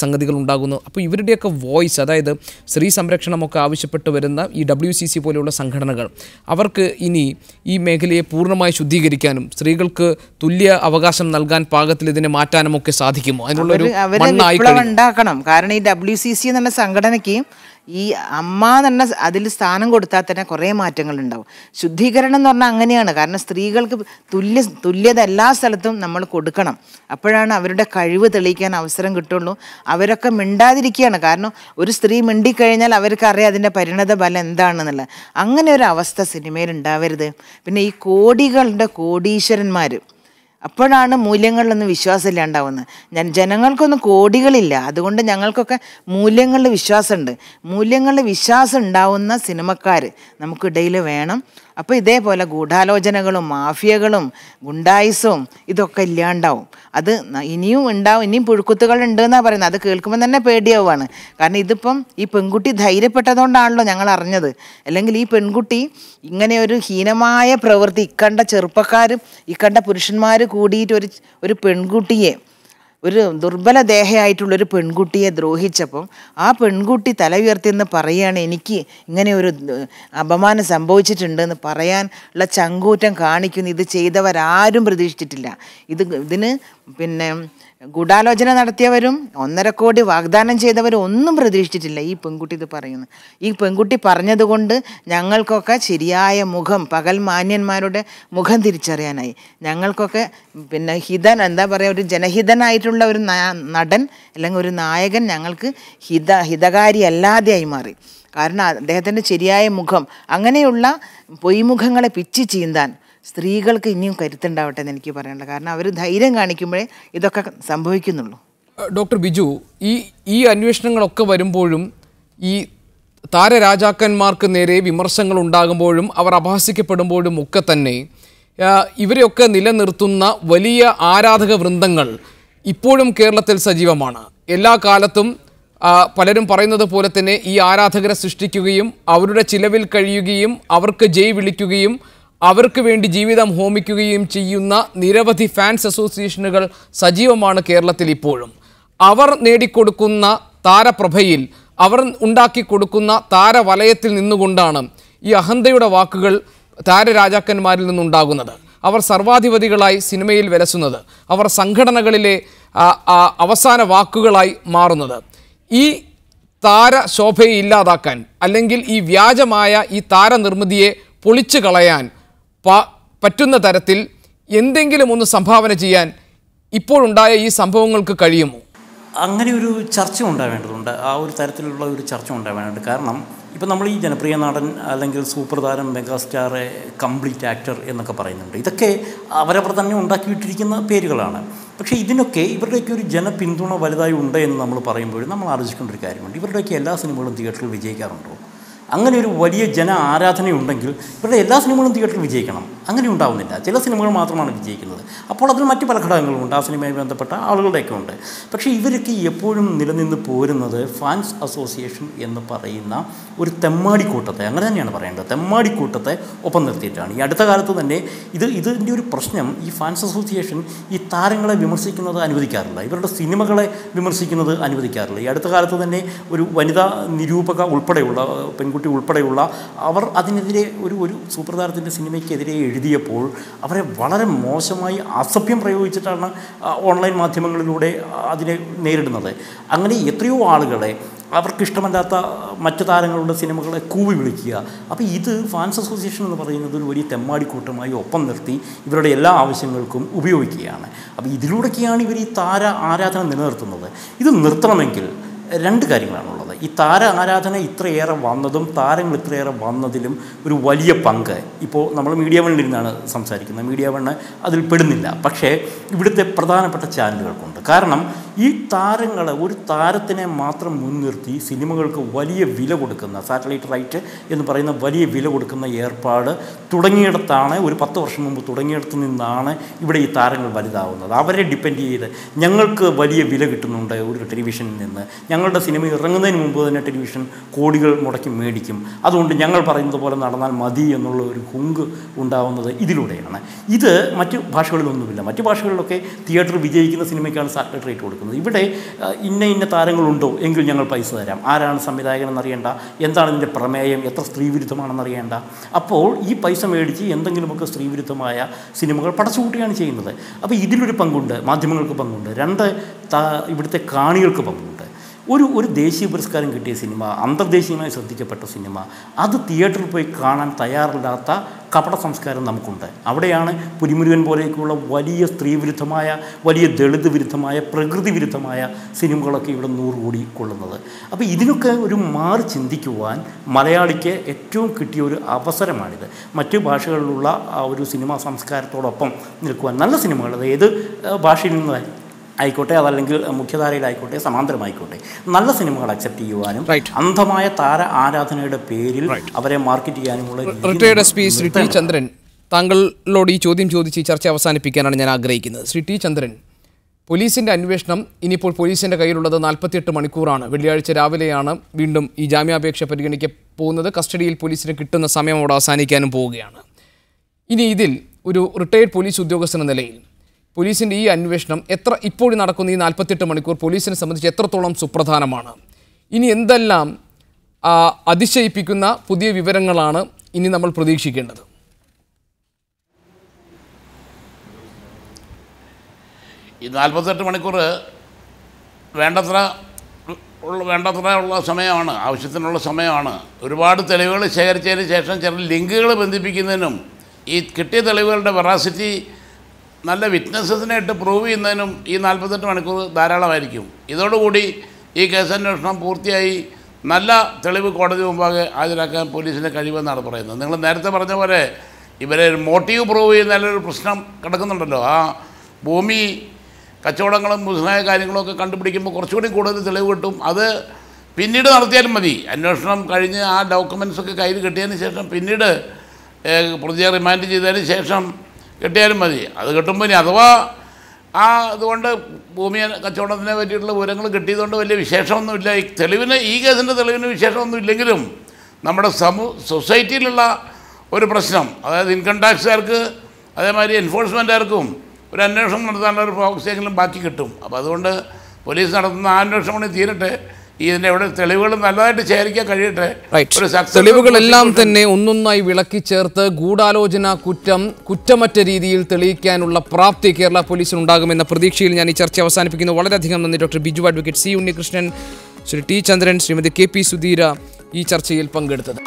സംഗതികൾ ഉണ്ടാകുന്നു. അപ്പോൾ ഇവരുടെയൊക്കെ വോയിസ്, അതായത് സ്ത്രീ സംരക്ഷണമൊക്കെ ആവശ്യപ്പെട്ട് വരുന്ന ഈ WCC പോലെയുള്ള സംഘടനകൾ, അവർക്ക് ഇനി ഈ മേഖലയെ പൂർണ്ണമായി ശുദ്ധീകരിക്കാനും സ്ത്രീകൾക്ക് തുല്യ അവകാശം നൽകാൻ പാകത്തിൽ ഇതിനെ മാറ്റാനും ഒക്കെ സാധിക്കുമോ? അതിനുള്ളൊരു ഉണ്ടാക്കണം. കാരണം ഈ WCC എന്നുള്ള സംഘടനയ്ക്ക് ഈ അമ്മ എന്ന അതിൽ സ്ഥാനം കൊടുത്താൽ തന്നെ കുറേ മാറ്റങ്ങൾ ഉണ്ടാവും. ശുദ്ധീകരണം എന്ന് പറഞ്ഞാൽ അങ്ങനെയാണ്. കാരണം സ്ത്രീകൾക്ക് തുല്യത എല്ലാ സ്ഥലത്തും നമ്മൾ കൊടുക്കണം. അപ്പോഴാണ് അവരുടെ കഴിവ് തെളിയിക്കാൻ അവസരം കിട്ടുള്ളൂ. അവരൊക്കെ മിണ്ടാതിരിക്കുകയാണ്. കാരണം ഒരു സ്ത്രീ മിണ്ടിക്കഴിഞ്ഞാൽ അവർക്കറിയാം അതിൻ്റെ പരിണത ഫലം എന്താണെന്നുള്ളത്. അങ്ങനെ ഒരു അവസ്ഥ സിനിമയിൽ ഉണ്ടാവരുത്. പിന്നെ ഈ കോടീശ്വരന്മാർ, അപ്പോഴാണ് മൂല്യങ്ങളിലൊന്നും വിശ്വാസമില്ലാണ്ടാവുന്നത്. ജനങ്ങൾക്കൊന്നും കോടികളില്ല, അതുകൊണ്ട് ഞങ്ങൾക്കൊക്കെ മൂല്യങ്ങളിൽ വിശ്വാസമുണ്ട്. മൂല്യങ്ങളിൽ വിശ്വാസം ഉണ്ടാവുന്ന സിനിമക്കാർ നമുക്കിടയിൽ വേണം. അപ്പോൾ ഇതേപോലെ ഗൂഢാലോചനകളും മാഫിയകളും ഗുണ്ടായിസവും ഇതൊക്കെ ഇല്ലാണ്ടാവും. അത് ഇനിയും ഉണ്ടാവും. ഇനിയും പുഴുക്കുത്തുകൾ ഉണ്ടെന്നാണ് പറയുന്നത്. അത് കേൾക്കുമ്പോൾ തന്നെ പേടിയാവുകയാണ്. കാരണം ഇതിപ്പം ഈ പെൺകുട്ടി ധൈര്യപ്പെട്ടതുകൊണ്ടാണല്ലോ ഞങ്ങൾ അറിഞ്ഞത്. അല്ലെങ്കിൽ ഈ പെൺകുട്ടി ഇങ്ങനെ ഒരു ഹീനമായ പ്രവൃത്തി, ഇക്കണ്ട ചെറുപ്പക്കാരും ഇക്കണ്ട പുരുഷന്മാർ കൂടിയിട്ട് ഒരു പെൺകുട്ടിയെ, ഒരു ദുർബല ദേഹയായിട്ടുള്ളൊരു പെൺകുട്ടിയെ ദ്രോഹിച്ചപ്പം ആ പെൺകുട്ടി തല ഉയർത്തിയെന്ന് പറയുകയാണ്, എനിക്ക് ഇങ്ങനെ ഒരു അപമാനം സംഭവിച്ചിട്ടുണ്ടെന്ന് പറയാനുള്ള ചങ്കൂറ്റം കാണിക്കുന്നു. ഇത് ചെയ്തവരാരും പ്രതീക്ഷിച്ചിട്ടില്ല. ഇതിന് പിന്നെ ഗൂഢാലോചന നടത്തിയവരും 1.5 കോടി വാഗ്ദാനം ചെയ്തവരും ഒന്നും പ്രതീക്ഷിച്ചിട്ടില്ല. ഈ പെൺകുട്ടി ഇത് പറയുന്നു. ഈ പെൺകുട്ടി പറഞ്ഞതുകൊണ്ട് ഞങ്ങൾക്കൊക്കെ ശരിയായ മുഖം, പകൽ മാന്യന്മാരുടെ മുഖം തിരിച്ചറിയാനായി. ഞങ്ങൾക്കൊക്കെ പിന്നെ എന്താ പറയുക, ഒരു ജനഹിതനായിട്ടുള്ള ഒരു നടൻ അല്ലെങ്കിൽ ഒരു നായകൻ ഞങ്ങൾക്ക് ഹിതകാരി അല്ലാതെയായി മാറി. കാരണം അദ്ദേഹത്തിൻ്റെ ശരിയായ മുഖം, അങ്ങനെയുള്ള പൊയ്മുഖങ്ങളെ പിച്ചി ചീന്താൻ സ്ത്രീകൾക്ക് ഇനിയും കരുത്തുണ്ടാവട്ടെ എന്ന് എനിക്ക് പറയാനുള്ളത്. കാരണം അവർ ധൈര്യം കാണിക്കുമ്പോഴേ ഇതൊക്കെ സംഭവിക്കുന്നുള്ളൂ. ഡോക്ടർ ബിജു, ഈ അന്വേഷണങ്ങളൊക്കെ വരുമ്പോഴും ഈ താരരാജാക്കന്മാർക്ക് നേരെ വിമർശനങ്ങൾ ഉണ്ടാകുമ്പോഴും അവർ അപഹസിക്കപ്പെടുമ്പോഴും ഒക്കെ തന്നെ ഇവരെയൊക്കെ നിലനിർത്തുന്ന വലിയ ആരാധക വൃന്ദങ്ങൾ ഇപ്പോഴും കേരളത്തിൽ സജീവമാണ്. എല്ലാ കാലത്തും പലരും പറയുന്നത് പോലെ തന്നെ ഈ ആരാധകരെ സൃഷ്ടിക്കുകയും അവരുടെ ചിലവിൽ കഴിയുകയും അവർക്ക് ജയ് വിളിക്കുകയും അവർക്ക് വേണ്ടി ജീവിതം ഹോമിക്കുകയും ചെയ്യുന്ന നിരവധി ഫാൻസ് അസോസിയേഷനുകൾ സജീവമാണ് കേരളത്തിൽ ഇപ്പോഴും. അവർ നേടിക്കൊടുക്കുന്ന താരപ്രഭയിൽ, അവർ ഉണ്ടാക്കി കൊടുക്കുന്ന താരവലയത്തിൽ നിന്നുകൊണ്ടാണ് ഈ അഹന്തയുടെ വാക്കുകൾ താരരാജാക്കന്മാരിൽ നിന്നുണ്ടാകുന്നത്. അവർ സർവാധിപതികളായി സിനിമയിൽ വിലസുന്നത്, അവർ സംഘടനകളിലെ അവസാന വാക്കുകളായി മാറുന്നത്. ഈ താരശോഭയെ ഇല്ലാതാക്കാൻ, അല്ലെങ്കിൽ ഈ വ്യാജമായ ഈ താരനിർമ്മിതിയെ പൊളിച്ചു കളയാൻ പറ്റുന്ന തരത്തിൽ എന്തെങ്കിലും ഒന്ന് സംഭാവന ചെയ്യാൻ ഇപ്പോഴുണ്ടായ ഈ സംഭവങ്ങൾക്ക് കഴിയുമോ? അങ്ങനെ ഒരു ചർച്ച ഉണ്ടാവേണ്ടതുണ്ട്. ആ ഒരു തരത്തിലുള്ള ഒരു ചർച്ച ഉണ്ടാവേണ്ടതുണ്ട്. കാരണം ഇപ്പം നമ്മൾ ഈ ജനപ്രിയ നടൻ അല്ലെങ്കിൽ സൂപ്പർ താരം, മെഗാസ്റ്റാർ, കംപ്ലീറ്റ് ആക്ടർ എന്നൊക്കെ പറയുന്നുണ്ട്. ഇതൊക്കെ അവരവർ തന്നെ ഉണ്ടാക്കിയിട്ടിരിക്കുന്ന പേരുകളാണ്. പക്ഷേ ഇതിനൊക്കെ ഇവരുടെയൊക്കെ ഒരു ജനപിന്തുണ വലുതായി ഉണ്ട് എന്ന് നമ്മൾ പറയുമ്പോഴും നമ്മൾ ആലോചിക്കേണ്ട ഒരു കാര്യമുണ്ട്. ഇവരുടെയൊക്കെ എല്ലാ സിനിമകളും തിയേറ്ററിൽ വിജയിക്കാറുണ്ടോ? അങ്ങനെ ഒരു വലിയ ജന ആരാധനയുണ്ടെങ്കിൽ ഇവരുടെ എല്ലാ സിനിമകളും തിയേറ്ററിൽ വിജയിക്കണം. അങ്ങനെ ഉണ്ടാവുന്നില്ല. ചില സിനിമകൾ മാത്രമാണ് വിജയിക്കുന്നത്. അപ്പോൾ അതിൽ മറ്റ് പല ഘടകങ്ങളുമുണ്ട്. ആ സിനിമയുമായി ബന്ധപ്പെട്ട ആളുകളുടെയൊക്കെ ഉണ്ട്. പക്ഷേ ഇവരൊക്കെ എപ്പോഴും നിലനിന്ന് പോരുന്നത് ഫാൻസ് അസോസിയേഷൻ എന്ന് പറയുന്ന ഒരു തെമ്മാടിക്കൂട്ടത്തെ, അങ്ങനെ തന്നെയാണ് പറയേണ്ടത്, തെമ്മാടിക്കൂട്ടത്തെ ഒപ്പം നിർത്തിയിട്ടാണ്. ഈ അടുത്ത കാലത്ത് തന്നെ ഇതിൻ്റെ ഒരു പ്രശ്നം, ഈ ഫാൻസ് അസോസിയേഷൻ ഈ താരങ്ങളെ വിമർശിക്കുന്നത് അനുവദിക്കാറില്ല, ഇവരുടെ സിനിമകളെ വിമർശിക്കുന്നത് അനുവദിക്കാറില്ല. ഈ അടുത്ത കാലത്ത് തന്നെ ഒരു വനിതാ നിരൂപക ഉൾപ്പെടെയുള്ള പെൺകുട്ടി ഉൾപ്പെടെയുള്ള അവർ അതിനെതിരെ ഒരു സൂപ്പർ താരത്തിൻ്റെ സിനിമയ്ക്കെതിരെ എഴുതിയപ്പോൾ അവരെ വളരെ മോശമായി അസഭ്യം പ്രയോഗിച്ചിട്ടാണ് ഓൺലൈൻ മാധ്യമങ്ങളിലൂടെ അതിനെ നേരിടുന്നത്. അങ്ങനെ എത്രയോ ആളുകളെ അവർക്കിഷ്ടമല്ലാത്ത മറ്റു താരങ്ങളുടെ സിനിമകളെ കൂവി വിളിക്കുക. അപ്പോൾ ഇത് ഫാൻസ് അസോസിയേഷൻ എന്ന് പറയുന്നത് ഒരു വലിയ തെമ്മാടിക്കൂട്ടമായി ഒപ്പം നിർത്തി ഇവരുടെ എല്ലാ ആവശ്യങ്ങൾക്കും ഉപയോഗിക്കുകയാണ്. അപ്പോൾ ഇതിലൂടെയൊക്കെയാണ് ഇവർ ഈ താര ആരാധന നിലനിർത്തുന്നത്. ഇത് നിർത്തണമെങ്കിൽ രണ്ട് കാര്യങ്ങളാണുള്ളത്. ഈ താര ആരാധന ഇത്രയേറെ വന്നതും താരങ്ങൾ ഇത്രയേറെ വന്നതിലും ഒരു വലിയ പങ്ക് ഇപ്പോൾ നമ്മൾ മീഡിയ വണ്ണിലിരുന്നാണ് സംസാരിക്കുന്നത്. മീഡിയ വണ്ണ് അതിൽ പെടുന്നില്ല. പക്ഷേ ഇവിടുത്തെ പ്രധാനപ്പെട്ട ചാനലുകൾക്കുണ്ട്. കാരണം ഈ താരങ്ങൾ, ഒരു താരത്തിനെ മാത്രം മുൻനിർത്തി സിനിമകൾക്ക് വലിയ വില കൊടുക്കുന്ന, സാറ്റലൈറ്റ് റൈറ്റ് എന്ന് പറയുന്ന വലിയ വില കൊടുക്കുന്ന ഏർപ്പാട് തുടങ്ങിയിടത്താണ്, ഒരു 10 വർഷം മുമ്പ് തുടങ്ങിയിടത്തു നിന്നാണ് ഇവിടെ ഈ താരങ്ങൾ വലുതാവുന്നത്. അവരെ ഡിപ്പെൻഡ് ചെയ്ത് ഞങ്ങൾക്ക് വലിയ വില കിട്ടുന്നുണ്ട് ഒരു ടെലിവിഷനിൽ നിന്ന്, ഞങ്ങളുടെ സിനിമ ഇറങ്ങുന്നതിന് മുമ്പ് തന്നെ ടെലിവിഷൻ കോടികൾ മുടക്കി മേടിക്കും, അതുകൊണ്ട് ഞങ്ങൾ പറയുന്നത് പോലെ നടന്നാൽ മതി എന്നുള്ള ഒരു ഹുങ്ക് ഉണ്ടാവുന്നത് ഇതിലൂടെയാണ്. ഇത് മറ്റ് ഭാഷകളിലൊന്നുമില്ല. മറ്റ് ഭാഷകളിലൊക്കെ തിയേറ്ററിൽ വിജയിക്കുന്ന സിനിമയ്ക്കാണ് സാറ്റലൈറ്റ് റേറ്റ് കൊടുക്കുന്നത്. ഇവിടെ ഇന്ന താരങ്ങളുണ്ടോ എങ്കിൽ ഞങ്ങൾ പൈസ തരാം, ആരാണ് സംവിധായകനെന്നറിയേണ്ട, എന്താണ് ഇതിൻ്റെ പ്രമേയം, എത്ര സ്ത്രീവിരുദ്ധമാണെന്നറിയേണ്ട. അപ്പോൾ ഈ പൈസ മേടിച്ച് എന്തെങ്കിലുമൊക്കെ സ്ത്രീവിരുദ്ധമായ സിനിമകൾ പടച്ചുകൂട്ടുകയാണ് ചെയ്യുന്നത്. അപ്പോൾ ഇതിലൊരു പങ്കുണ്ട്, മാധ്യമങ്ങൾക്ക് പങ്കുണ്ട്. രണ്ട്, ഇവിടുത്തെ കാണികൾക്ക് പങ്കുണ്ട്. ഒരു ദേശീയ പുരസ്കാരം കിട്ടിയ സിനിമ, അന്തർദേശീയമായി ശ്രദ്ധിക്കപ്പെട്ട സിനിമ, അത് തിയേറ്ററിൽ പോയി കാണാൻ തയ്യാറില്ലാത്ത കപട സംസ്കാരം നമുക്കുണ്ട്. അവിടെയാണ് പുലിമുരുകൻ പോലെയൊക്കെയുള്ള വലിയ സ്ത്രീവിരുദ്ധമായ, വലിയ ദളിത് വിരുദ്ധമായ, പ്രകൃതി വിരുദ്ധമായ സിനിമകളൊക്കെ ഇവിടെ 100 കോടി കൊള്ളുന്നത്. അപ്പോൾ ഇതിനൊക്കെ ഒരു മാറി ചിന്തിക്കുവാൻ മലയാളിക്ക് ഏറ്റവും കിട്ടിയ ഒരു അവസരമാണിത്. മറ്റ് ഭാഷകളിലുള്ള ഒരു സിനിമാ സംസ്കാരത്തോടൊപ്പം നിൽക്കുവാൻ, നല്ല സിനിമകൾ അത് ഏത് ഭാഷയിൽ നിന്ന് ആയിക്കോട്ടെ, അതല്ലെങ്കിൽ മുഖ്യധാരയിലായിക്കോട്ടെ, സമാന്തരമായിക്കോട്ടെ, നല്ല സിനിമകൾ അക്സെപ്റ്റ് ചെയ്യുവാനും അന്ധമായ താര ആരാധനയുടെ പേരിൽ അവരെ മാർക്കറ്റ് ചെയ്യാനുമുള്ള. റിട്ടയർഡ് SP ശ്രീ ടി ചന്ദ്രൻ, താങ്കളോട് ഈ ചോദ്യം ചോദിച്ച് ഈ ചർച്ച അവസാനിപ്പിക്കാനാണ് ഞാൻ ആഗ്രഹിക്കുന്നത്. ശ്രീ ടി ചന്ദ്രൻ, പോലീസിൻ്റെ അന്വേഷണം ഇനിയിപ്പോൾ പോലീസിൻ്റെ കയ്യിലുള്ളത് 48 മണിക്കൂറാണ്. വെള്ളിയാഴ്ച രാവിലെയാണ് വീണ്ടും ഈ ജാമ്യാപേക്ഷ പരിഗണിക്കാൻ പോകുന്നത്. കസ്റ്റഡിയിൽ പോലീസിന് കിട്ടുന്ന സമയം അവിടെ അവസാനിക്കാനും പോവുകയാണ്. ഇനി ഇതിൽ ഒരു റിട്ടയർഡ് പോലീസ് ഉദ്യോഗസ്ഥൻ എന്ന നിലയിൽ പോലീസിൻ്റെ ഈ അന്വേഷണം ഇപ്പോൾ നടക്കുന്ന ഈ 48 മണിക്കൂർ പോലീസിനെ സംബന്ധിച്ച് എത്രത്തോളം സുപ്രധാനമാണ്? ഇനി എന്തെല്ലാം അതിശയിപ്പിക്കുന്ന പുതിയ വിവരങ്ങളാണ് ഇനി നമ്മൾ പ്രതീക്ഷിക്കേണ്ടത്? ഈ 48 മണിക്കൂർ വേണ്ടത്ര ഉള്ള സമയമാണ്, ആവശ്യത്തിനുള്ള സമയമാണ്. ഒരുപാട് തെളിവുകൾ ശേഖരിച്ചതിന് ശേഷം ചില ലിങ്കുകൾ ബന്ധിപ്പിക്കുന്നതിനും ഈ കിട്ടിയ തെളിവുകളുടെ വെറാസിറ്റി നല്ല വിറ്റ്നസസിനെ ഇട്ട് പ്രൂവ് ചെയ്യുന്നതിനും ഈ 48 മണിക്കൂർ ധാരാളമായിരിക്കും. ഇതോടുകൂടി ഈ കേസന്വേഷണം പൂർത്തിയായി നല്ല തെളിവ് കോടതി മുമ്പാകെ ഹാജരാക്കാൻ പോലീസിൻ്റെ കഴിവെന്നാണ് പറയുന്നത്. നിങ്ങൾ നേരത്തെ പറഞ്ഞ പോലെ ഇവരെ മോട്ടീവ് പ്രൂവ് ചെയ്യുന്നതിലൊരു പ്രശ്നം കിടക്കുന്നുണ്ടല്ലോ. ആ ഭൂമി കച്ചവടങ്ങളും മുസ്ലിമായ കാര്യങ്ങളൊക്കെ കണ്ടുപിടിക്കുമ്പോൾ കുറച്ചുകൂടി കൂടുതൽ തെളിവ് കിട്ടും. അത് പിന്നീട് നടത്തിയാലും മതി. അന്വേഷണം കഴിഞ്ഞ് ആ ഡോക്യുമെൻറ്റ്സൊക്കെ കയ്യിൽ കിട്ടിയതിന് ശേഷം പിന്നീട് പ്രതിയെ റിമാൻഡ് ചെയ്തതിന് ശേഷം കിട്ടിയാലും മതി. അത് കിട്ടുമ്പോൾ ഇനി അഥവാ അതുകൊണ്ട് ഭൂമി കച്ചവടത്തിനെ പറ്റിയിട്ടുള്ള വിവരങ്ങൾ കിട്ടിയതുകൊണ്ട് വലിയ വിശേഷമൊന്നുമില്ല. ഈ കേസിൻ്റെ തെളിവിന് വിശേഷമൊന്നും ഇല്ലെങ്കിലും നമ്മുടെ സൊസൈറ്റിയിലുള്ള ഒരു പ്രശ്നം, അതായത് ഇൻകം ടാക്സുകാർക്ക് അതേമാതിരി എൻഫോഴ്സ്മെൻറ്റുകാർക്കും ഒരു അന്വേഷണം നടത്താനുള്ള ഒരു ഫോക്കസെങ്കിലും ബാക്കി കിട്ടും. അപ്പോൾ അതുകൊണ്ട് പോലീസ് നടത്തുന്ന ആ അന്വേഷണം തീരട്ടെ. ഇതിൻ്റെ ഇവിടെ തെളിവുകൾ നല്ലതായിട്ട് ശേഖരിക്കാൻ കഴിയട്ടെ. തെളിവുകളെല്ലാം തന്നെ ഒന്നൊന്നായി വിളക്കി ചേർത്ത് ഗൂഢാലോചന കുറ്റമറ്റ രീതിയിൽ തെളിയിക്കാനുള്ള പ്രാപ്തി കേരള പോലീസിനുണ്ടാകുമെന്ന പ്രതീക്ഷയിൽ ഞാൻ ഈ ചർച്ച അവസാനിപ്പിക്കുന്നു. വളരെയധികം നന്ദി doctor Biju advocate C Unnikrishnan, Shri T Chandran, Shrimati KP Sudheera ഈ ചർച്ചയിൽ പങ്കെടുത്തത്.